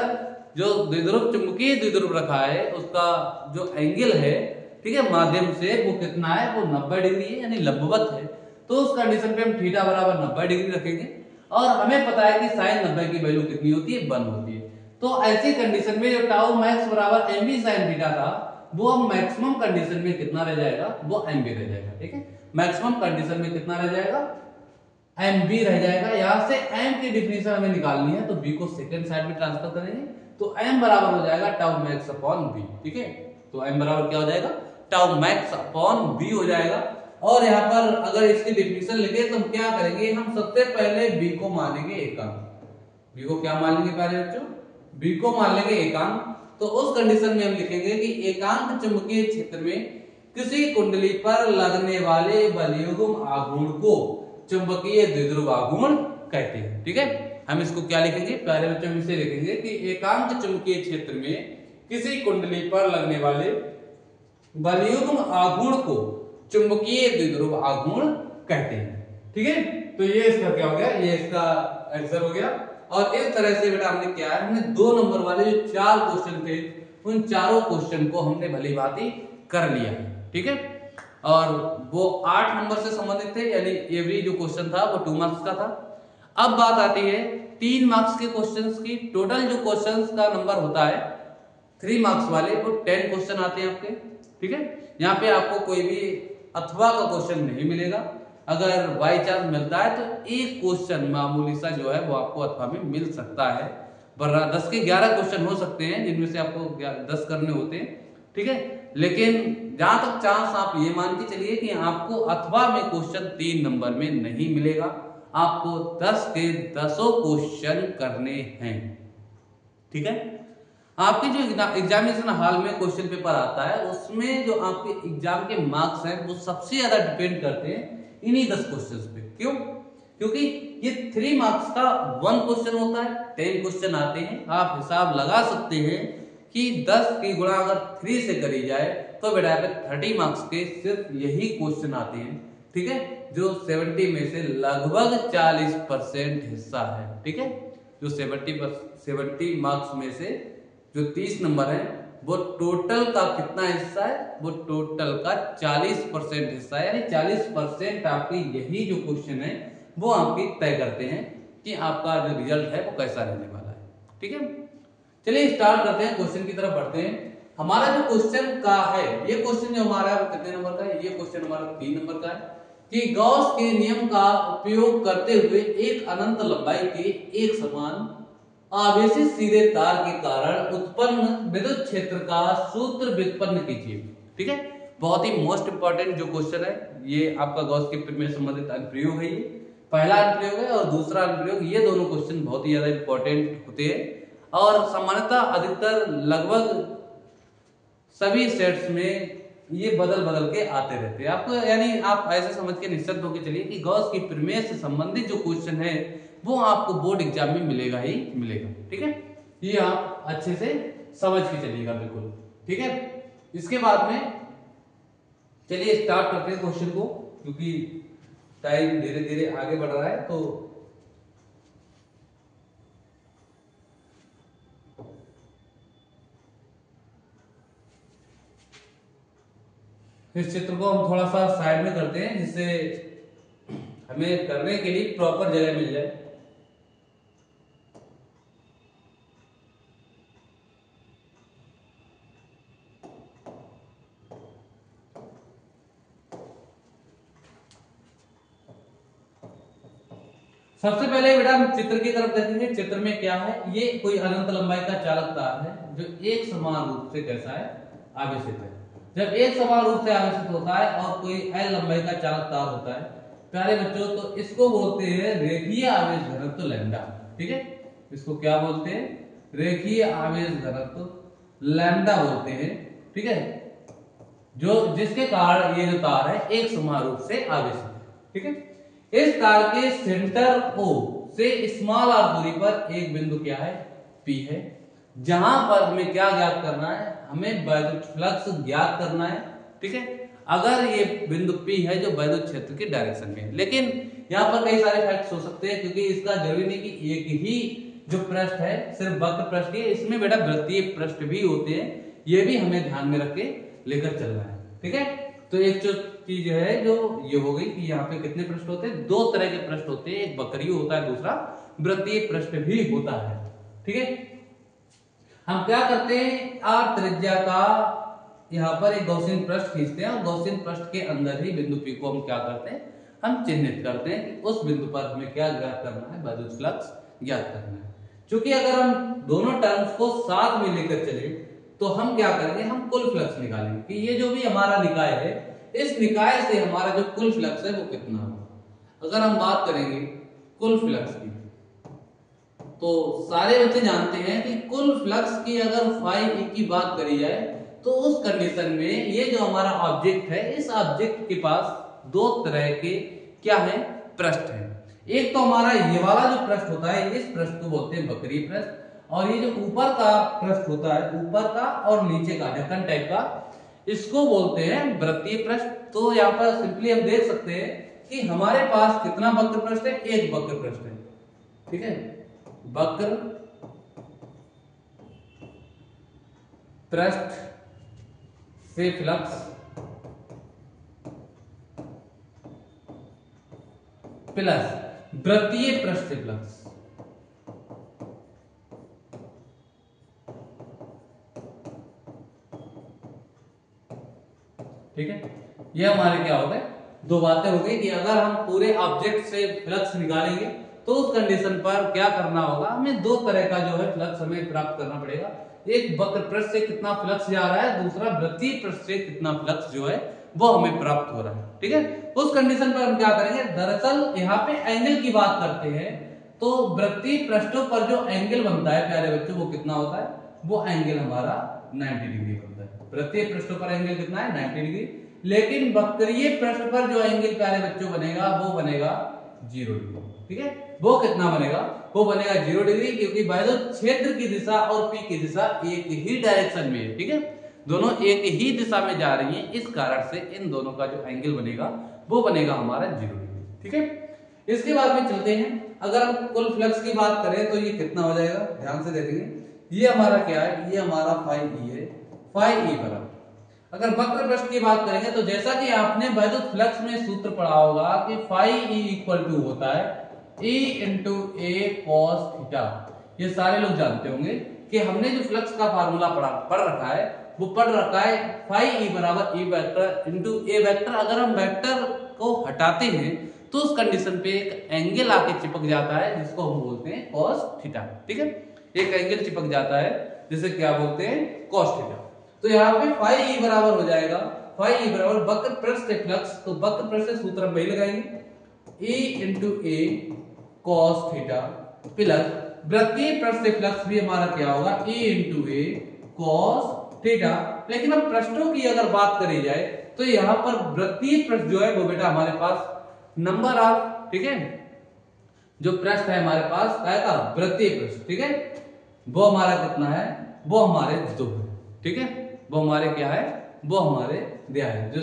जो द्विध्रुव चुंबकीय द्विध्रुव रखा है उसका जो एंगल है, ठीक है, माध्यम से वो कितना है, वो 90 डिग्री है, यानी लंबवत है। तो उस कंडीशन पे हम थीटा बराबर 90 डिग्री रखेंगे और हमें पता है कि साइन 90 की वैल्यू कितनी होती है, 1 होती है। तो ऐसी कंडीशन में जो टाउ मैक्स बराबर mv sin थीटा था, वो हम मैक्सिमम कंडीशन में कितना रह जाएगा, वो mv रह जाएगा। ठीक है। मैक्सिमम कंडीशन में कितना रह जाएगा, mv रह जाएगा। यहां से m की डिफिनेशन हमें निकालनी है, तो b को सेकंड साइड में ट्रांसफर करेंगे, तो m बराबर हो जाएगा टाउ मैक्स अपॉन b। ठीक है। तो m बराबर क्या हो जाएगा, टाउ मैक्स अपॉन b हो जाएगा। और यहाँ पर अगर इसकी डिफिनेशन लिखे तो हम क्या करेंगे, हम सबसे पहले b को मानेंगे एकांक। b को क्या मान लेंगे प्यारे बच्चों, b को मान लेंगे एकांक। तो उस कंडीशन में हम लिखेंगे कि एकांक चुंबकीय क्षेत्र में किसी कुंडली पर लगने वाले बलयुग्म आघूर्ण को चुंबकीय द्विध्रुव आघूर्ण कहते हैं। ठीक है। हम इसको क्या लिखेंगे प्यारे बच्चों, हम इसे लिखेंगे कि एकांक चुंबकीय क्षेत्र में किसी कुंडली पर लगने वाले बलयुग्म आघूर्ण को चुंबकीय द्विध्रुव आघूर्ण कहते हैं। ठीक है। तो ये इसका क्या हो गया, ये इसका आंसर हो गया। और इस तरह से बेटा हमने क्या है, हमने 2 नंबर वाले जो 4 क्वेश्चन थे, उन चारों क्वेश्चन को हमने भली भांति कर लिया। ठीक है। और वो 8 नंबर से संबंधित थे, यानी एवरी जो क्वेश्चन था वो 2 मार्क्स का था। अब बात आती है 3 मार्क्स के क्वेश्चंस की। टोटल जो क्वेश्चंस का नंबर होता है 3 मार्क्स वाले, वो 10 क्वेश्चन आते हैं आपके। ठीक है। यहाँ पे आपको कोई भी अथवा का क्वेश्चन नहीं मिलेगा। अगर बाई चांस मिलता है तो एक क्वेश्चन मामूली सा जो है वो आपको अथवा में मिल सकता है, वरना 10 के 11 क्वेश्चन हो सकते हैं, जिनमें से आपको 10 करने होते हैं। ठीक है। लेकिन जहां तक चांस आप ये मान के चलिए कि आपको अथवा में क्वेश्चन 3 नंबर में नहीं मिलेगा, आपको 10 के 10 क्वेश्चन करने हैं। ठीक है। आपके जो एग्जामिनेशन हॉल में क्वेश्चन पेपर आता है, उसमें जो आपके एग्जाम के मार्क्स हैं वो सबसे ज्यादा डिपेंड करते हैं इन्हीं 10 क्वेश्चंस पे। क्यों? क्योंकि ये 3 मार्क्स का 1 क्वेश्चन होता है, 10 क्वेश्चन आते हैं। आप हिसाब लगा सकते हैं कि 10 की गुणा अगर 3 से करी जाए तो बेटा पे 30 मार्क्स के सिर्फ यही क्वेश्चन आते हैं। ठीक है। जो 70 में से लगभग 40% हिस्सा है। ठीक है। जो 70 मार्क्स में से जो 30 नंबर है वो टोटल का कितना हिस्सा है, वो टोटल का 40% हिस्सा है, यानी 40% आपकी यही जो क्वेश्चन है वो आपकी तय करते हैं कि आपका जो रिजल्ट है वो कैसा रहने वाला है। ठीक है। चलिए स्टार्ट करते हैं, क्वेश्चन की तरफ बढ़ते हैं। हमारा जो क्वेश्चन का है, ये क्वेश्चन जो हमारा है वो कितने नंबर का है, ये क्वेश्चन हमारा 3 नंबर का है कि गॉस के नियम का उपयोग करते हुए एक अनंत लंबाई के एक समान आवेशित सीधे तार के कारण उत्पन्न विद्युत क्षेत्र का सूत्र व्युत्पन्न कीजिए। ठीक है। बहुत ही मोस्ट इंपॉर्टेंट जो क्वेश्चन है, ये आपका गॉस के प्रमेय से संबंधित अनुप्रयोग है। ये पहला अनुप्रयोग है और दूसरा अनुप्रयोग, ये दोनों क्वेश्चन बहुत ही ज्यादा इंपॉर्टेंट होते हैं और सामान्यतः अधिकतर लगभग सभी सेट्स में ये बदल बदल के आते रहते हैं आपको, यानी आप ऐसे समझ के निश्चित होकर चलिए कि गॉस की प्रमेय से संबंधित जो क्वेश्चन है वो आपको बोर्ड एग्जाम में मिलेगा ही मिलेगा। ठीक है। ये आप अच्छे से समझ के चलिएगा बिल्कुल। ठीक है। इसके बाद में चलिए स्टार्ट करते हैं क्वेश्चन को, क्योंकि टाइम धीरे धीरे आगे बढ़ रहा है। तो इस चित्र को हम थोड़ा सा साइड में करते हैं, जिससे हमें करने के लिए प्रॉपर जगह मिल जाए। सबसे पहले बेटा हम चित्र की तरफ देखेंगे। चित्र में क्या है, ये कोई अनंत लंबाई का चालक तार है जो एक समान रूप से कैसा है, आवेशित है। जब एक समान रूप से आवेशित होता है और कोई एल लंबाई का चालक तार होता है प्यारे बच्चों, तो इसको बोलते हैं रेखीय आवेश घनत्व लैम्डा। ठीक है। इसको क्या बोलते हैं, रेखीय आवेश घनत्व लैम्डा बोलते हैं। ठीक है। जो जिसके कारण ये जो तार है एक समान रूप से आवेशित है। ठीक है। इस तार के सेंटर O से स्मॉल r दूरी पर एक बिंदु क्या है, P है, जहां पर हमें क्या ज्ञात करना है, हमें वैद्युत फ्लक्स ज्ञात करना है। ठीक है, अगर ये बिंदु P है जो वैद्युत क्षेत्र की डायरेक्शन में है। लेकिन यहाँ पर कई सारे फैक्ट्स हो सकते हैं, क्योंकि इसका जरूरी नहीं कि एक ही जो पृष्ठ है सिर्फ वक्र पृष्ठ ही, इसमें बेटा वृत्तीय पृष्ठ भी होते हैं, ये भी हमें ध्यान में रख के लेकर चलना है। ठीक है, तो एक जो चीज है जो ये हो गई कि यहाँ पे कितने पृष्ठ होते हैं, दो तरह के पृष्ठ होते हैं, एक वक्रीय होता है, दूसरा वृत्तीय पृष्ठ भी होता है। ठीक है, हम क्या करते हैं, आर त्रिज्या का यहाँ पर एक गॉसियन पृष्ठ खींचते हैं और गॉसियन पृष्ठ के अंदर ही बिंदु P को हम क्या करते हैं, हम चिन्हित करते हैं कि उस बिंदु पर हमें क्या ज्ञात करना है, वैद्युत फ्लक्स ज्ञात करना है। क्योंकि अगर हम दोनों टर्म्स को साथ में लेकर चले तो हम क्या करेंगे, हम कुल फ्लक्स निकालेंगे कि ये जो भी हमारा निकाय है, इस निकाय से हमारा जो कुल फ्लक्स है वो कितना होगा। अगर हम बात करेंगे कुल फ्लक्स की, तो सारे बच्चे जानते हैं कि कुल फ्लक्स की अगर फाई ई की बात करी जाए तो उस कंडीशन में ये जो हमारा ऑब्जेक्ट है, इस ऑब्जेक्ट के पास दो तरह के क्या है, पृष्ठ है। एक तो हमारा ये वाला जो पृष्ठ होता है, इस पृष्ठ को बोलते हैं वक्रीय पृष्ठ, और ये जो ऊपर का पृष्ठ होता है, ऊपर का और नीचे का ढक्कन टाइप का, इसको बोलते हैं वृत्तीय पृष्ठ। तो यहाँ पर सिंपली हम देख सकते हैं कि हमारे पास कितना वक्र पृष्ठ है, एक वक्र पृष्ठ है। ठीक है, वक्र पृष्ठ से फ्लक्स प्लस वृत्तीय पृष्ठ से फ्लक्स। ठीक है, ये हमारे क्या हो गए, दो बातें हो गई कि अगर हम पूरे ऑब्जेक्ट से फ्लक्स निकालेंगे तो उस कंडीशन पर क्या करना होगा, हमें दो तरह का जो है फ्लक्स हमें प्राप्त करना पड़ेगा। एक वक्र पृष्ठ से कितना फ्लक्स जा रहा है, दूसरा वृत्तीय पृष्ठ से कितना फ्लक्स जो है वो हमें प्राप्त हो रहा है। ठीक है, उस कंडीशन पर हम क्या करेंगे, दरअसल यहाँ पे एंगल की बात करते हैं तो वृत्तीय पृष्ठों पर जो एंगल बनता है प्यारे बच्चों, वो कितना होता है, वो एंगल हमारा 90 डिग्री बनता है। वृत्तीय पृष्ठों पर एंगल कितना है, 90 डिग्री। लेकिन वक्रीय पृष्ठ पर जो एंगल प्यारे बच्चों बनेगा वो बनेगा 0 डिग्री। ठीक है, वो कितना बनेगा, वो बनेगा 0 डिग्री, क्योंकि वैद्युत क्षेत्र की दिशा और P की दिशा एक ही डायरेक्शन में है। ठीक है, दोनों एक ही दिशा में जा रही हैं, इस कारण से इन दोनों का जो एंगल बनेगा वो बनेगा हमारा 0 डिग्री। ठीक है, इसके बाद में चलते हैं, अगर हम कुल फ्लक्स की बात करें तो ये कितना हो जाएगा, ध्यान से देखेंगे, ये हमारा क्या है, ये हमारा फाई ई है, फाई ई बराबर, अगर वक्र पृष्ठ की बात करेंगे तो जैसा कि आपने वैद्युत फ्लक्स में सूत्र पढ़ा होगा कि फाई ई इक्वल टू होता है E into A cos theta. ये सारे लोग जानते होंगे कि हमने जो फ्लक्स का फार्मूला पढ़ रखा है, वो पढ़ रखा है फाई ई बराबर ई वेक्टर इंटू ए वेक्टर। अगर हम वेक्टर को हटाते हैं तो उस कंडीशन पे एक एंगल आके चिपक जाता है जिसको हम बोलते हैं कॉस थीटा। ठीक है, एक एंगल चिपक जाता है जिसे क्या बोलते हैं, कॉस थीटा। तो यहाँ पे फाई ई बराबर हो जाएगा, फाई ई बराबर वक्र पृष्ठ से फ्लक्स, तो वक्र पृष्ठ से सूत्र हम वही लगाएंगे, E into A cos theta plus वृत्तीय पृष्ठ से फ्लक्स भी हमारा क्या होगा, E into A cos theta. लेकिन अब पृष्ठों की अगर बात करी जाए तो यहाँ पर वृत्तीय पृष्ठ जो है वो बेटा हमारे पास नंबर ऑफ, ठीक है, जो पृष्ठ है हमारे पास क्या था, वृत्तीय पृष्ठ। ठीक है, वो हमारा कितना है, वो हमारे 2 है। ठीक है, वो हमारे क्या है, वो हमारे दिया है, जो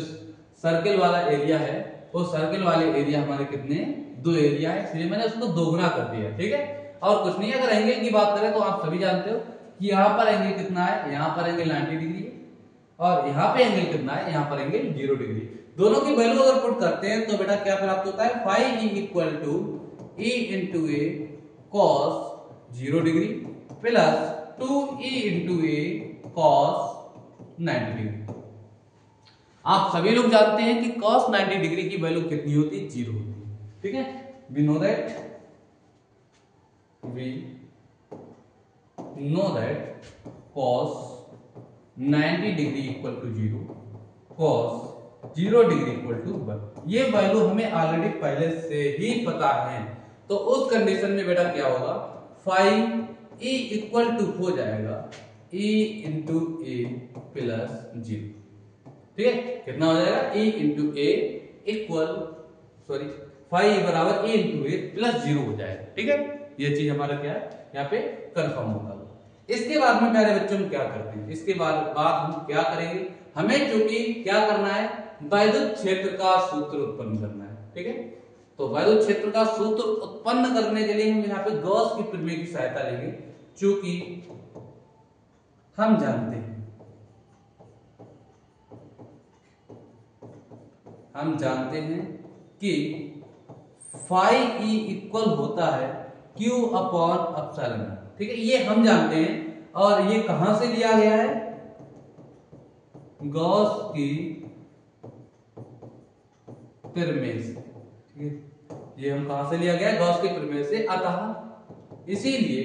सर्किल वाला एरिया है वो सर्किल वाले एरिया हमारे कितने, 2 एरिया है, इसलिए मैंने उसको दोगुना कर दिया। ठीक है, और कुछ नहीं, अगर एंगल की बात करें तो आप सभी जानते हो कि यहाँ पर एंगल कितना है, यहाँ पर एंगल 90 डिग्री है, और यहाँ पे एंगल कितना है, यहाँ पर एंगल 0 डिग्री। दोनों की वैल्यू अगर पुट करते हैं तो बेटा क्या प्राप्त होता है, phi E equal to E into A cos 0 degree plus 2E into A cos 90 degree. आप सभी लोग जानते हैं कि cos 90 डिग्री की वैल्यू कितनी होती है, 0 होती है। ठीक है, we know that cos 90 degree equal to 0, cos 0 degree equal to 1। ये वैल्यू हमें ऑलरेडी पहले से ही पता है, तो उस कंडीशन में बेटा क्या होगा, फाई ई इक्वल टू हो जाएगा E इंटू ए प्लस 0। ठीक है, कितना हो जाएगा, E इंटू ए इक्वल फाई बराबर ए इंटू ए प्लस 0 हो जाएगा। ठीक है, ये चीज हमारा क्या है यहाँ पे कंफर्म होगा। इसके बाद में प्यारे बच्चों हम क्या करते हैं, इसके बाद हम क्या करेंगे, हमें चूंकि क्या करना है, वैद्युत क्षेत्र का सूत्र उत्पन्न करना है। ठीक है, तो वैद्युत क्षेत्र का सूत्र उत्पन्न करने के लिए हम यहाँ पे गॉस की प्रमेय की सहायता लेंगे, चूंकि हम जानते हैं कि फाई ई इक्वल होता है Q अपॉन एप्सिलॉन। ठीक है, ये हम जानते हैं और ये कहां से लिया गया है, गॉस की प्रमेय से। ठीक है, ये हम कहां से लिया गया है, गॉस की प्रमेय से। अतः इसीलिए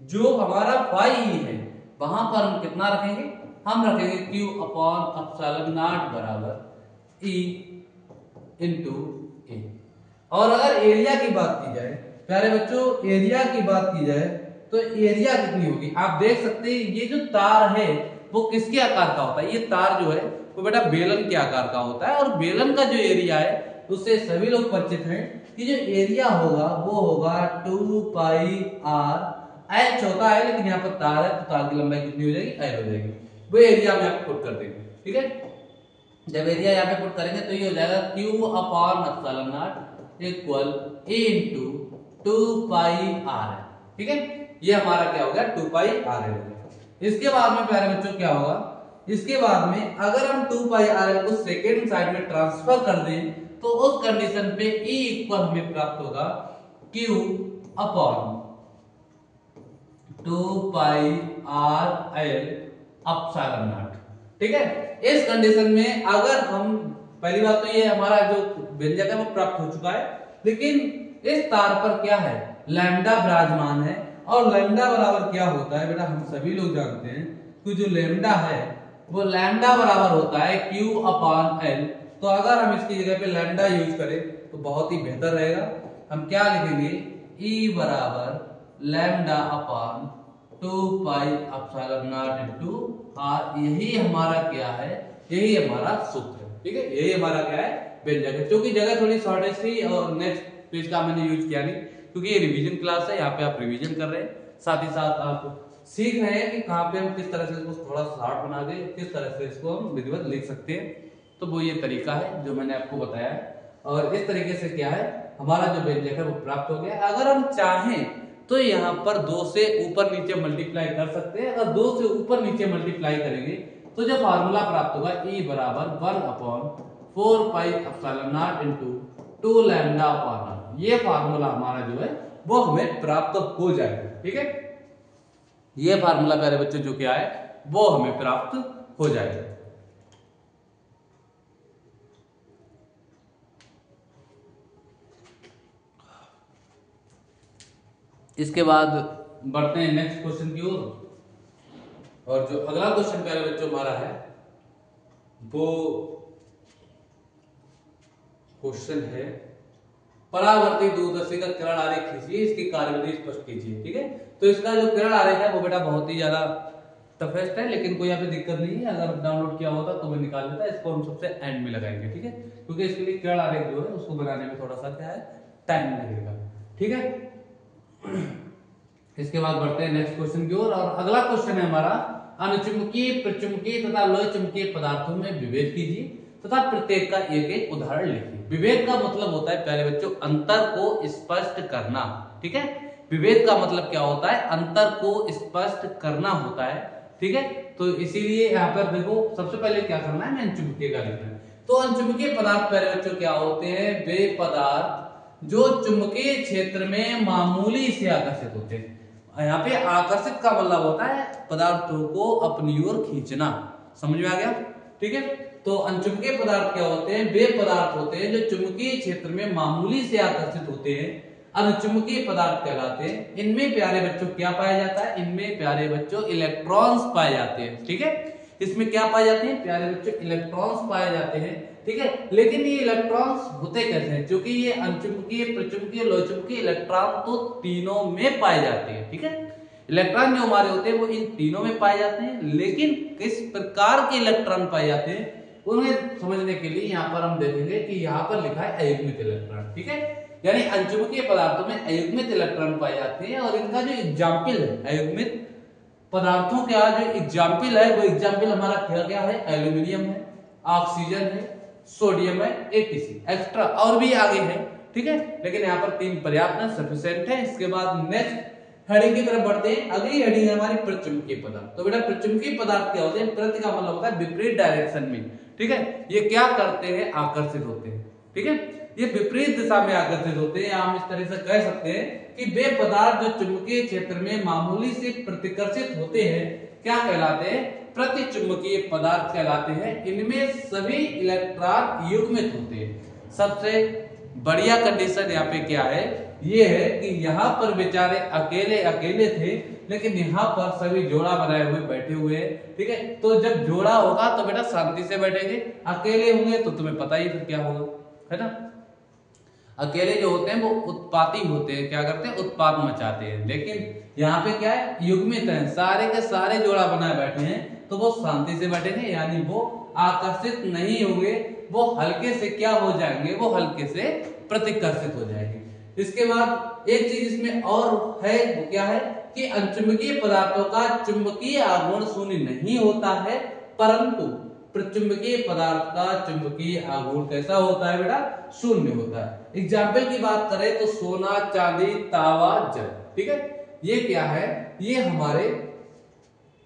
जो हमारा फाई ई है वहां पर हम कितना रखेंगे, हम रखेंगे Q अपॉन एप्सिलॉन नॉट बराबर E इंटू ए। और अगर एरिया की बात की जाए प्यारे बच्चों, एरिया की बात की जाए तो एरिया कितनी होगी, आप देख सकते हैं ये जो तार है वो किसके आकार का होता है, ये तार जो है वो बेटा बेलन के आकार का होता है। और बेलन का जो एरिया है उससे सभी लोग परिचित हैं कि जो एरिया होगा वो होगा 2 पाई आर। एच होता है लेकिन यहाँ पर तार है तो तार की लंबाई कितनी हो जाएगी, एल हो जाएगी। वो एरिया में आप पुट कर देंगे। ठीक है, जब एरिया यहाँ पे पुट करेंगे तो ये हो जाएगा Q upon epsilon nought equal A into 2 pi R है। ठीक है, ये हमारा क्या हो गया, 2 पाई आर एल हो गया। इसके बाद में प्यारे बच्चों क्या होगा, इसके बाद में अगर हम 2 पाई आर एल को सेकेंड साइड में ट्रांसफर कर दें तो उस कंडीशन पे E इक्वल हमें प्राप्त होगा Q upon 2 pi R L epsilon not. ठीक है, इस कंडीशन में अगर हम, पहली बात तो ये हमारा जो व्यंजक है वो प्राप्त हो चुका है, लेकिन इस तार पर क्या है, लैम्डा विराजमान है। और लैम्डा बराबर क्या होता है बेटा, हम सभी लोग जानते हैं कि जो लैम्डा है वो लैम्डा बराबर होता है Q अपॉन एल। तो अगर हम इसकी जगह पे लैम्डा यूज करें तो बहुत ही बेहतर रहेगा। हम क्या लिखेंगे, E बराबर lambda upon 2 pi epsilon nought into R. यही हमारा क्या है, यही हमारा सूत्र है। ठीक है, यही हमारा क्या है, व्यंजक है। क्योंकि जगह थोड़ी शॉर्टेज थी और नेक्स्ट पेज का मैंने यूज किया नहीं, क्योंकि ये रिवीजन क्लास है, यहाँ पे आप रिवीजन कर रहे हैं, साथ ही साथ आप सीख रहे हैं कि कहाँ पे हम किस तरह से इसको थोड़ा शॉर्ट बना के किस तरह से इसको हम विधिवत लिख सकते हैं। तो वो ये तरीका है जो मैंने आपको बताया है। और इस तरीके से क्या है, हमारा जो व्यंजक है वो प्राप्त हो गया। अगर हम चाहें तो यहाँ पर 2 से ऊपर नीचे मल्टीप्लाई कर सकते हैं। अगर 2 से ऊपर नीचे मल्टीप्लाई करेंगे तो जो फार्मूला प्राप्त होगा E बराबर 1 upon 4 pi epsilon nought into 2 lambda upon R. ये फार्मूला हमारा जो है वो हमें प्राप्त हो जाएगा। ठीक है, ये फार्मूला प्यारे बच्चों जो क्या है वो हमें प्राप्त हो जाएगा। इसके बाद बढ़ते हैं नेक्स्ट क्वेश्चन की ओर। और जो अगला क्वेश्चन प्यारे बच्चों हमारा है वो क्वेश्चन है, परावर्ती दूरदर्शी का किरण आरेख खींचिए, इसकी कार्यविधि स्पष्ट कीजिए। ठीक है, तो इसका जो किरण आरेख है वो बेटा बहुत ही ज्यादा टफेस्ट है, लेकिन कोई यहाँ पे दिक्कत नहीं है। अगर डाउनलोड किया होता तो मैं निकाल देता, इसको हम सबसे एंड में लगाएंगे। ठीक है, क्योंकि इसके लिए किरण आरेख जो है उसको बनाने में थोड़ा सा क्या है, टाइम लगेगा। ठीक है, इसके बाद बढ़ते हैं नेक्स्ट क्वेश्चन की ओर। और अगला क्वेश्चन है हमारा, अनुचुंबकीय, प्रचुंबकीय तथा लोह चुंबकीय पदार्थों में विभेद कीजिए तथा प्रत्येक का एक एक उदाहरण लिखिए। विभेद का मतलब होता है प्यारे बच्चों अंतर को स्पष्ट करना। ठीक है, विभेद का मतलब क्या होता है, अंतर को स्पष्ट करना होता है। ठीक है, तो इसीलिए यहाँ पर देखो सबसे पहले क्या करना है, मैं चुंबकीय का लिखना है। तो अनचुंबकीय पदार्थ प्यारे बच्चों क्या होते हैं, वे पदार्थ जो चुंबकीय क्षेत्र में मामूली से आकर्षित होते हैं। यहाँ पे आकर्षित का मतलब होता है पदार्थों को अपनी ओर खींचना। समझ में आ गया? ठीक है, तो अनचुंबकीय पदार्थ क्या होते हैं, वे पदार्थ होते हैं जो चुंबकीय क्षेत्र में मामूली से आकर्षित होते हैं, अनुचुंबकीय पदार्थ कहलाते हैं। इनमें प्यारे बच्चों क्या पाया जाता है, इनमें प्यारे बच्चों इलेक्ट्रॉन्स पाए जाते हैं। ठीक है, इसमें क्या पाए जाते हैं प्यारे बच्चों, इलेक्ट्रॉन्स पाए जाते हैं। ठीक है, लेकिन ये इलेक्ट्रॉन्स होते कैसे हैं, क्योंकि ये अनचुंबकीय, प्रचुंबकीय, लोहचुंबकीय इलेक्ट्रॉन तो तीनों में पाए जाते हैं। ठीक है, इलेक्ट्रॉन जो हमारे होते हैं वो इन तीनों में पाए जाते हैं, लेकिन किस प्रकार के इलेक्ट्रॉन पाए जाते हैं उन्हें समझने के लिए यहाँ पर हम देखेंगे कि यहाँ पर लिखा है अयुग्मित इलेक्ट्रॉन। ठीक है, यानी अचुंबकीय पदार्थों में अयुग्मित इलेक्ट्रॉन पाए जाते हैं। और इनका जो एग्जाम्पल है अयुग्मित पदार्थों का जो एग्जाम्पल है वो एग्जाम्पल हमारा क्या क्या है, एल्यूमिनियम है, ऑक्सीजन है, सोडियम है, एटीसी एक्स्ट्रा और भी आगे है, ठीक है, लेकिन यहाँ पर 3 पर्याप्त है, सफिशिएंट है। इसके बाद नेक्स्ट हेडिंग की तरफ बढ़ते हैं। अगली हेडिंग है हमारी प्रचुंबकीय पदार्थ। तो बेटा प्रचुंबकीय पदार्थ क्या होते हैं, प्रति का मतलब होता है विपरीत डायरेक्शन में, ठीक है, ये क्या करते हैं, आकर्षित होते हैं, ठीक है, ये विपरीत दिशा में आकर्षित होते हैं। हम इस तरह से कह सकते हैं कि वे पदार्थ जो चुंबकीय क्षेत्र में मामूली से प्रतिकर्षित होते हैं क्या कहलाते हैं, प्रतिचुंबकीय पदार्थ कहलाते हैं। इनमें सभी इलेक्ट्रॉन युग्मित होते हैं। सबसे बढ़िया कंडीशन यहाँ पे क्या है, ये है कि यहाँ पर बेचारे अकेले अकेले थे, लेकिन यहाँ पर सभी जोड़ा बनाए हुए बैठे हुए हैं, ठीक है। तो जब जोड़ा होगा तो बेटा शांति से बैठेंगे, अकेले होंगे तो तुम्हें पता ही फिर क्या होगा, है ना। अकेले जो होते हैं वो उत्पाती होते हैं, क्या करते हैं, उत्पात मचाते हैं। लेकिन यहाँ पे क्या है, युग्मित है, सारे के सारे जोड़ा बनाए बैठे हैं, तो वो शांति से बैठेंगे, यानी वो आकर्षित नहीं होंगे, वो हल्के से क्या हो जाएंगे, वो हल्के से प्रतिकर्षित हो जाएंगे। इसके बाद एक चीज इसमें और है, वो क्या है कि अचुंबकीय पदार्थों का चुंबकीय आघूर्ण शून्य नहीं होता है, परंतु प्रचुंबकीय पदार्थ का चुंबकीय आघूर्ण कैसा होता है बेटा, शून्य होता है। एग्जाम्पल की बात करें तो सोना, चांदी, तांबा, जल, ठीक है, ये क्या है, ये हमारे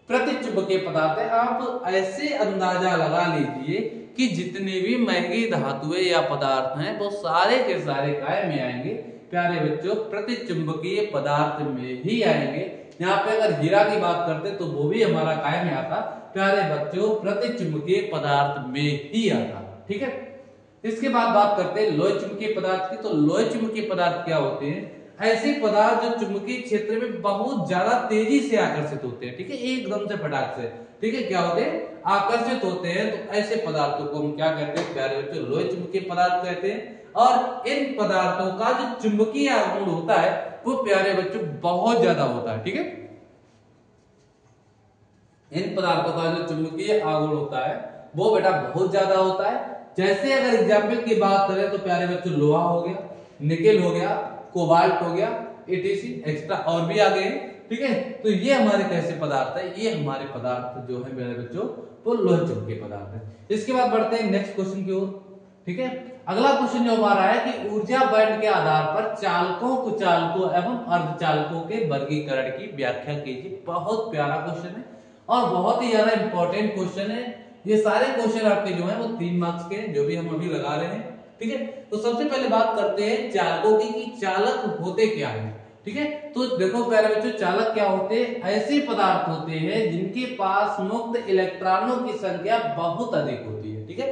प्रतिचुंबकीय पदार्थ है। आप ऐसे अंदाजा लगा लीजिए कि जितनी भी महंगी धातुएं या पदार्थ हैं वो सारे के सारे काय में आएंगे प्यारे बच्चों, प्रतिचुंबकीय पदार्थ में ही आएंगे। यहाँ पे अगर हीरा की बात करते तो वो भी हमारा काय में आता प्यारे बच्चों, प्रतिचुंबकीय पदार्थ में ही आता, ठीक है। इसके बाद बात करते हैं लोह चुंबकीय पदार्थ की। तो लोह चुंबकीय पदार्थ क्या होते हैं, ऐसे पदार्थ जो चुंबकीय क्षेत्र में बहुत ज्यादा तेजी से आकर्षित होते हैं, ठीक है, एकदम से फटाक से, ठीक है, क्या होते हैं, आकर्षित होते हैं। तो ऐसे पदार्थों को हम क्या कहते हैं प्यारे बच्चों, लोह चुंबकीय पदार्थ कहते हैं। और इन पदार्थों का जो चुंबकीय आघूर्ण होता है वो प्यारे बच्चों बहुत ज्यादा होता है, ठीक है। इन पदार्थों का जो चुंबकीय आघूर्ण होता है वो बेटा बहुत ज्यादा होता है। जैसे अगर एग्जाम्पल की बात करें तो प्यारे बच्चों लोहा हो गया, निकेल हो गया, कोबाल्ट हो गया, एटीसी एक्स्ट्रा और भी आ गए, ठीक है। तो ये हमारे कैसे पदार्थ है, ये हमारे पदार्थ जो है मेरे बच्चों वो लोह चुंबकीय पदार्थ है। इसके बाद बढ़ते हैं नेक्स्ट क्वेश्चन की ओर, ठीक है। अगला क्वेश्चन जो हमारा है कि ऊर्जा बैंड के आधार पर चालकों, कुचालकों एवं अर्धचालकों के वर्गीकरण की व्याख्या कीजिए। बहुत प्यारा क्वेश्चन है और बहुत ही ज्यादा इंपॉर्टेंट क्वेश्चन है। ये सारे क्वेश्चन आपके जो है वो 3 मार्क्स के जो भी हम अभी लगा रहे हैं, ठीक है। तो सबसे पहले बात करते हैं चालकों की कि चालक होते क्या है, ठीक है। तो देखो प्यारे बच्चों, चालक क्या होते हैं, ऐसे पदार्थ होते हैं जिनके पास मुक्त इलेक्ट्रॉनों की संख्या बहुत अधिक होती है, ठीक है।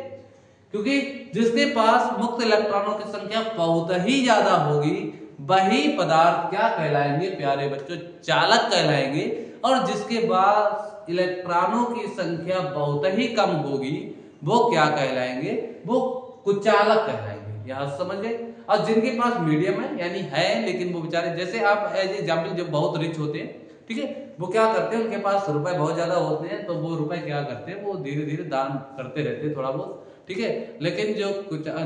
क्योंकि जिसके पास मुक्त इलेक्ट्रॉनों की संख्या बहुत ही ज्यादा होगी वही पदार्थ क्या कहलाएंगे प्यारे बच्चों, चालक कहलाएंगे। और जिसके पास इलेक्ट्रॉनों की संख्या बहुत ही कम होगी वो क्या कहलाएंगे, वो कुचालक कहलाएंगे। यहां समझ गए। और जिनके पास मीडियम है यानी है लेकिन वो बेचारे, जैसे आप एज एग्जाम्पल जो बहुत रिच होते हैं, ठीक है, वो क्या करते हैं, उनके पास रुपए बहुत ज्यादा होते हैं तो वो रुपए क्या करते हैं, वो धीरे धीरे दान करते रहते हैं थोड़ा बहुत, ठीक है। लेकिन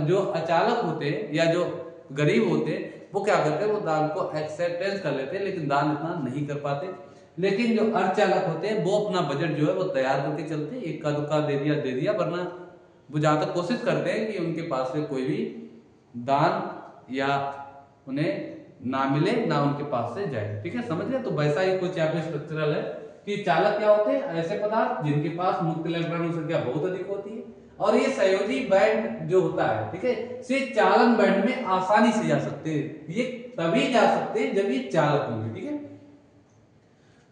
जो अचालक होते हैं या जो गरीब होते हैं वो क्या करते हैं, वो दान को एक्सेप्टेंस कर लेते हैं लेकिन दान इतना नहीं कर पाते। लेकिन जो अर्धचालक होते हैं वो अपना बजट जो है वो तैयार करके चलते हैं, इक्का दुक्का दे दिया, वरना वो जहां तक कोशिश करते हैं कि उनके पास से कोई भी दान या उन्हें ना मिले ना उनके पास से जाए, ठीक है, समझ गए। तो वैसा ही कुछ यहाँ पे स्ट्रक्चरल है कि चालक क्या होते हैं, ऐसे पदार्थ जिनके पास मुक्त इलेक्ट्रॉनों की संख्या बहुत अधिक होती है। और ये संयोजी बैंड जो होता है, ठीक है, से चालन बैंड में आसानी से जा सकते हैं। ये तभी जा सकते हैं जब ये चालक होंगे, ठीक है।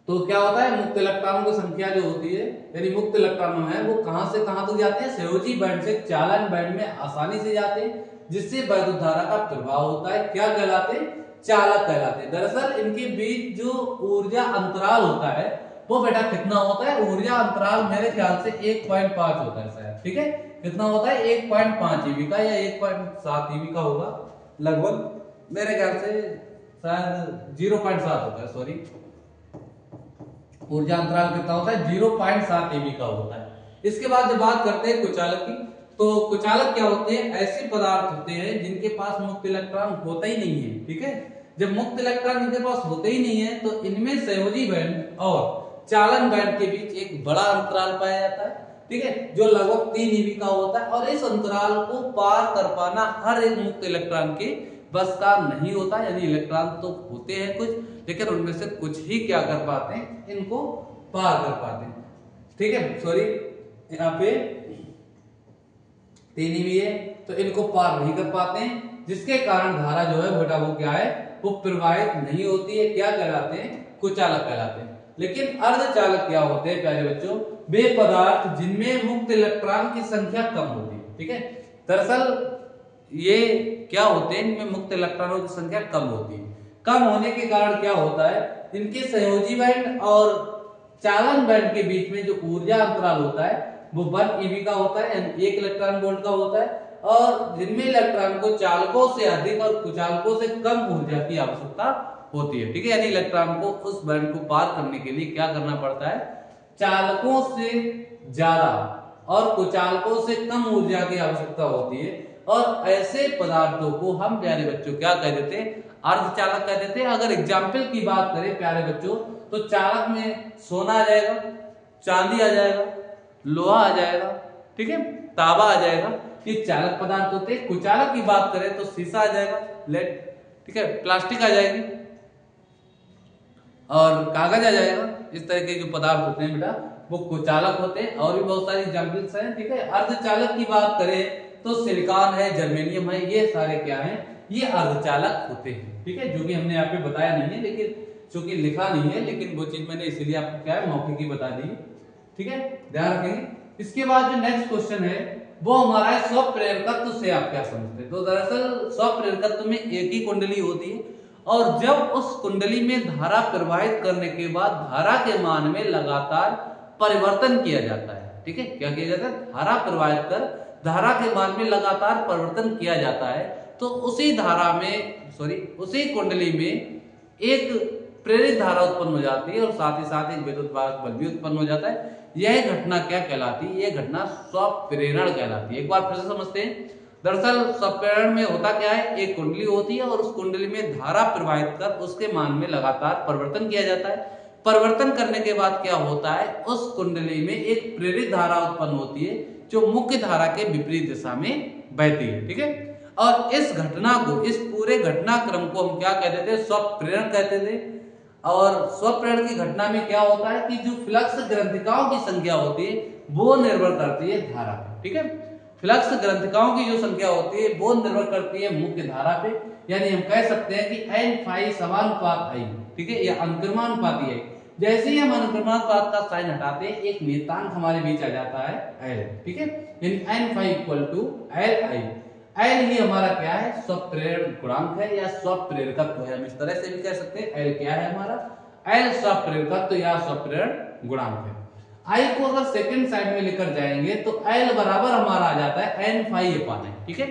तो क्या होता है, मुक्त इलेक्ट्रॉनों की संख्या जो होती है यानी मुक्त इलेक्ट्रॉन है वो कहां से कहां तक जाते हैं, संयोजी बैंड से चालन बैंड में आसानी से जाते हैं, जिससे वैद्युत धारा का प्रभाव होता है, क्या कहलाते हैं, चालक कहलाते हैं। दरअसल इनके बीच जो ऊर्जा अंतराल होता है वो बेटा कितना होता है, ऊर्जा अंतराल मेरे ख्याल से 1.5 होता है शायद, ठीक है, कितना होता है 1.5 ईवी का या 1.7 ईवी का होगा लगभग, मेरे ख्याल से शायद 0.7 होता है, सॉरी, ऊर्जा अंतराल कितना होता है 0.7 ईवी का होता है। इसके बाद जब बात करते हैं कुचालक की, तो कुचालक क्या होते हैं? ऐसे पदार्थ होते हैं जिनके पास मुक्त इलेक्ट्रॉन होता ही नहीं है, ठीक है। जब मुक्त इलेक्ट्रॉन इनके पास होते ही नहीं है तो इनमें संयोजी बैंड और चालन बैंड के बीच एक बड़ा अंतराल पाया जाता है, ठीक है, जो लगभग 3 eV का होता है। और इस अंतराल को पार कर पाना हर एक मुक्त इलेक्ट्रॉन के बस का नहीं होता, यानी इलेक्ट्रॉन तो होते हैं कुछ, लेकिन उनमें से कुछ ही क्या कर पाते हैं, इनको पार कर पाते हैं, ठीक है। सॉरी, यहाँ पे 3 eV है तो इनको पार नहीं कर पाते हैं, जिसके कारण धारा जो है बेटा वो क्या है, वो प्रवाहित नहीं होती है। क्या कहलाते हैं? कुचालक कहलाते हैं। लेकिन अर्धचालक क्या होते हैं प्यारे बच्चों? वे पदार्थ जिनमें मुक्त इलेक्ट्रॉन की संख्या कम होती है, ठीक है। दरअसल ये क्या होते हैं, इनमें मुक्त इलेक्ट्रॉनों की संख्या कम होती है। कम होने के कारण क्या होता है, इनके संयोजी बैंड और चालन बैंड के बीच में जो ऊर्जा अंतराल होता है वो 1 eV का होता है, यानी 1 इलेक्ट्रॉन वोल्ट का होता है। और जिनमें इलेक्ट्रॉन को चालकों से अधिक और कुचालकों से कम ऊर्जा की आवश्यकता होती है, ठीक है। यानी इलेक्ट्रॉन को उस बैंड को पार करने के लिए क्या करना पड़ता है, चालकों से ज्यादा और कुचालकों से कम ऊर्जा की आवश्यकता होती है। और ऐसे पदार्थों को हम प्यारे बच्चों क्या कह देते हैं, अर्धचालक कह देते हैं। अगर एग्जाम्पल की बात करें प्यारे बच्चों तो चालक में सोना आ जाएगा, चांदी आ जाएगा, लोहा आ जाएगा, ठीक है, तांबा आ जाएगा, ये चालक पदार्थ होते हैं। कुचालक की बात करें तो शीशा आ जाएगा, लेड, ठीक है, प्लास्टिक आ जाएगी और कागज आ जाएगा। इस तरह के जो पदार्थ होते हैं बेटा वो कुचालक होते हैं। और भी बहुत सारी एग्जाम्पल्स हैं, ठीक है। अर्धचालक की बात करें तो सिलिकॉन है, जर्मेनियम है, ये सारे क्या हैं, ये अर्धचालक होते हैं, ठीक है। जो कि हमने यहाँ पे बताया नहीं है, लेकिन चूंकि लिखा नहीं है, लेकिन वो चीज मैंने इसीलिए आपको क्या है मौके की बता दी, ठीक है, ध्यान रखेंगे। इसके बाद जो नेक्स्ट क्वेश्चन है वो हमारा है स्वप्रेरकत्व से आप क्या समझते हैं। तो दरअसल स्वप्रेरकत्व में एक ही कुंडली होती है और जब उस कुंडली में धारा प्रवाहित करने के बाद धारा के मान में लगातार परिवर्तन किया जाता है, ठीक है। क्या किया जाता है, धारा प्रवाहित कर धारा के मान में लगातार परिवर्तन किया जाता है। तो उसी धारा में उसी कुंडली में एक प्रेरित धारा उत्पन्न हो जाती है और साथ ही साथ एक विद्युत वाहक बल भी उत्पन्न हो जाता है। यह घटना क्या कहलाती है, यह घटना स्वप्रेरण कहलाती है। एक बार फिर से समझते हैं। दरअसल स्वप्रेरण में होता क्या है, एक कुंडली होती है और उस कुंडली में धारा प्रवाहित कर उसके मान में लगातार परिवर्तन किया जाता है। परिवर्तन करने के बाद क्या होता है, उस कुंडली में एक प्रेरित धारा उत्पन्न होती है जो मुख्य धारा के विपरीत दिशा में बहती है, ठीक है। और इस घटना को, इस पूरे घटनाक्रम को हम क्या कहते थे, स्वप्रेरण कहते थे। और स्वप्रेरण की घटना में क्या होता है कि जो फ्लक्स ग्रंथिकाओं की संख्या होती है वो निर्भर करती है धारा पे, ठीक है। फ्लक्स ग्रंथिकाओं की जो संख्या होती है वो निर्भर करती है मुख्य धारा पे। यानी हम कह सकते हैं कि n फाई समानुपात I, ठीक है, या अनुक्रमानुपाती है। जैसे ही हम अनुक्रमानुपात का साइन हटाते हैं एक नियतांक हमारे बीच आ जाता है L, ठीक है। यानी n phi equal to Li। L ही हमारा क्या है, स्वप्रेरण गुणांक है या स्वप्रेरकत्व है। हम इस तरह से भी कह सकते हैं L क्या है हमारा, L स्वप्रेरकत्व या स्वप्रेरण गुणांक है। I को अगर सेकंड साइड में लेकर जाएंगे तो L बराबर हमारा आ जाता है n फाई अपान I, ठीक है।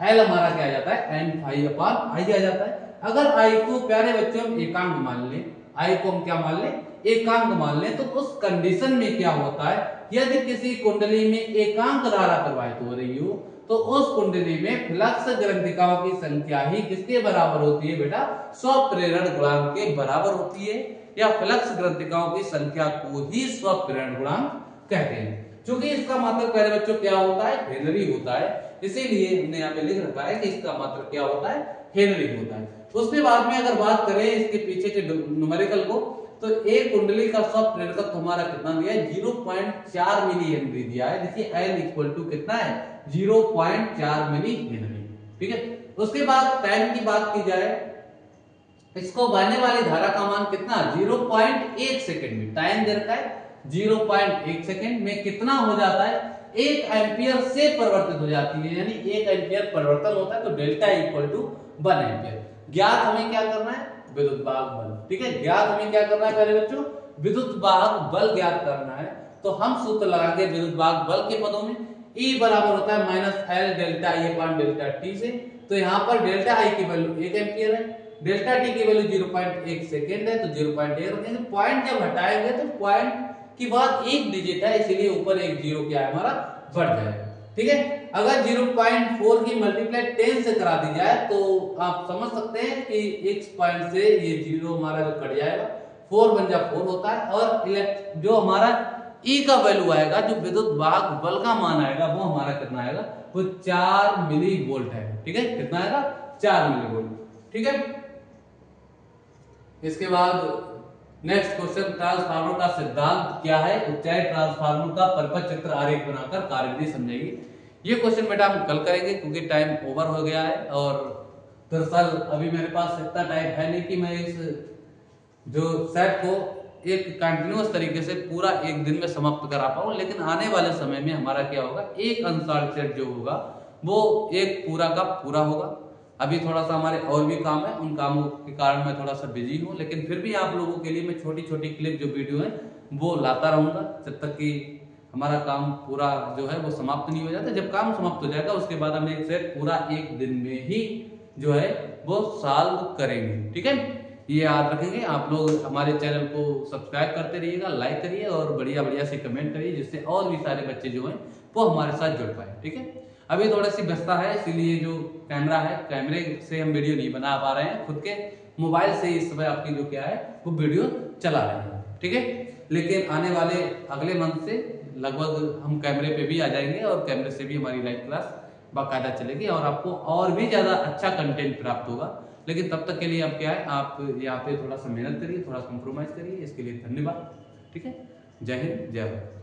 L हमारा क्या आ जाता है, n फाई अपान I आ जाता है। अगर I को प्यारे बच्चों हम एकांक मान लें, I को हम क्या मान लें, एकांक मान लें, तो उस कंडीशन में क्या होता है, यदि किसी कुंडली में एकांक धारा प्रवाहित हो रही हो तो उस कुंडली में फ्लक्स ग्रंथिकाओं की संख्या ही किसके बराबर होती है बेटा, स्वप्रेरण गुणांक के बराबर होती है। या फ्लक्स ग्रंथिकाओं की संख्या को ही स्वप्रेरण गुणांक कहते हैं। क्योंकि इसका मात्रक प्यारे बच्चों क्या होता है, हेनरी होता है। इसीलिए हमने यहाँ पे लिख रखा है कि इसका मात्रक क्या होता है, हेनरी होता है। उसके बाद में अगर बात करें इसके पीछे के न्यूमेरिकल को, तो एक कुंडली का स्वप्रेरकत्व हमारा कितना दिया है, 0.4 मिली हेनरी दिया है। देखिए L इक्वल टू कितना है, 0.4 मिली हेनरी, ठीक है। उसके बाद टाइम की बात की जाए, इसको बहने वाली धारा का मान कितना, 0.1 सेकंड में। टाइम दे रखा है 0.1 सेकंड में कितना हो जाता है, 1 एम्पियर से परिवर्तित हो जाती है। यानी 1 एम्पियर परिवर्तन होता है तो डेल्टा इक्वल टू 1 एम्पियर। ज्ञात हमें क्या करना है, विद्युत वाहक बल, ठीक है। ज्ञात हमें क्या करना है पहले बच्चों, विद्युत वाहक बल ज्ञात करना है। तो हम सूत्र लगाएंगे विद्युत वाहक बल के पदों में, E बराबर होता है minus L delta I upon delta T से। तो यहाँ पर डेल्टा I की वैल्यू 1 एम्पियर है, डेल्टा T की वैल्यू 0.1 सेकेंड है, तो 0.1 रखेंगे। पॉइंट जब हटाएंगे तो पॉइंट की बाद एक डिजिट है, इसीलिए ऊपर एक जीरो क्या है हमारा बढ़ जाएगा, ठीक है। अगर 0.4 की मल्टीप्लाई 10 से करा दी जाए तो आप समझ सकते हैं कि x पॉइंट से ये 0 हमारा जो कट जाएगा, 4 बन जा 4 होता है, और जो हमारा E का वैल्यू आएगा, जो विद्युत वाहक बल का मान आएगा, वो हमारा कितना आएगा, वो 4 मिली वोल्ट है। ठीक है, कितना आएगा, 4 मिली वोल्ट। ठीक है, इसके बाद नेक्स्ट क्वेश्चन, ट्रांसफार्मर का सिद्धांत क्या है। ऊंचाई ट्रांसफार्मर का परिपथ चित्र आरेख बनाकर कार्यविधि समझाइए। ये क्वेश्चन बेटा हम कल करेंगे क्योंकि टाइम ओवर हो गया है, और दरअसल अभी मेरे पास इतना टाइम है नहीं कि मैं इस जो सेट को एक कंटिन्यूअस तरीके से पूरा एक दिन में समाप्त करा पाऊं, लेकिन आने वाले समय में हमारा क्या होगा, एक अंशांक सेट जो होगा वो एक पूरा का पूरा होगा। अभी थोड़ा सा हमारे और भी काम है, उन कामों के कारण मैं थोड़ा सा बिजी हूँ, लेकिन फिर भी आप लोगों के लिए मैं छोटी छोटी क्लिप जो वीडियो है वो लाता रहूंगा जब तक कि हमारा काम पूरा जो है वो समाप्त नहीं हो जाता। जब काम समाप्त हो जाएगा उसके बाद हम एक सेट पूरा एक दिन में ही जो है वो सॉल्व करेंगे। ठीक है, ये याद रखेंगे। आप लोग हमारे चैनल को सब्सक्राइब करते रहिएगा, लाइक करिए और बढ़िया बढ़िया से कमेंट करिए, जिससे और भी सारे बच्चे जो हैं वो हमारे साथ जुड़ पाए। ठीक है, अभी थोड़ी सी व्यस्तता है, इसीलिए जो कैमरा है, कैमरे से हम वीडियो नहीं बना पा रहे हैं, खुद के मोबाइल से इस समय आपकी जो क्या है वो वीडियो चला रहे हैं। ठीक है, लेकिन आने वाले अगले मंथ से लगभग हम कैमरे पे भी आ जाएंगे और कैमरे से भी हमारी लाइव क्लास बाकायदा चलेगी और आपको और भी ज्यादा अच्छा कंटेंट प्राप्त होगा। लेकिन तब तक के लिए अब क्या है, आप यहाँ पे थोड़ा सा मेहनत करिए, थोड़ा कंप्रोमाइज करिए। इसके लिए धन्यवाद। ठीक है, जय हिंद, जय भारत।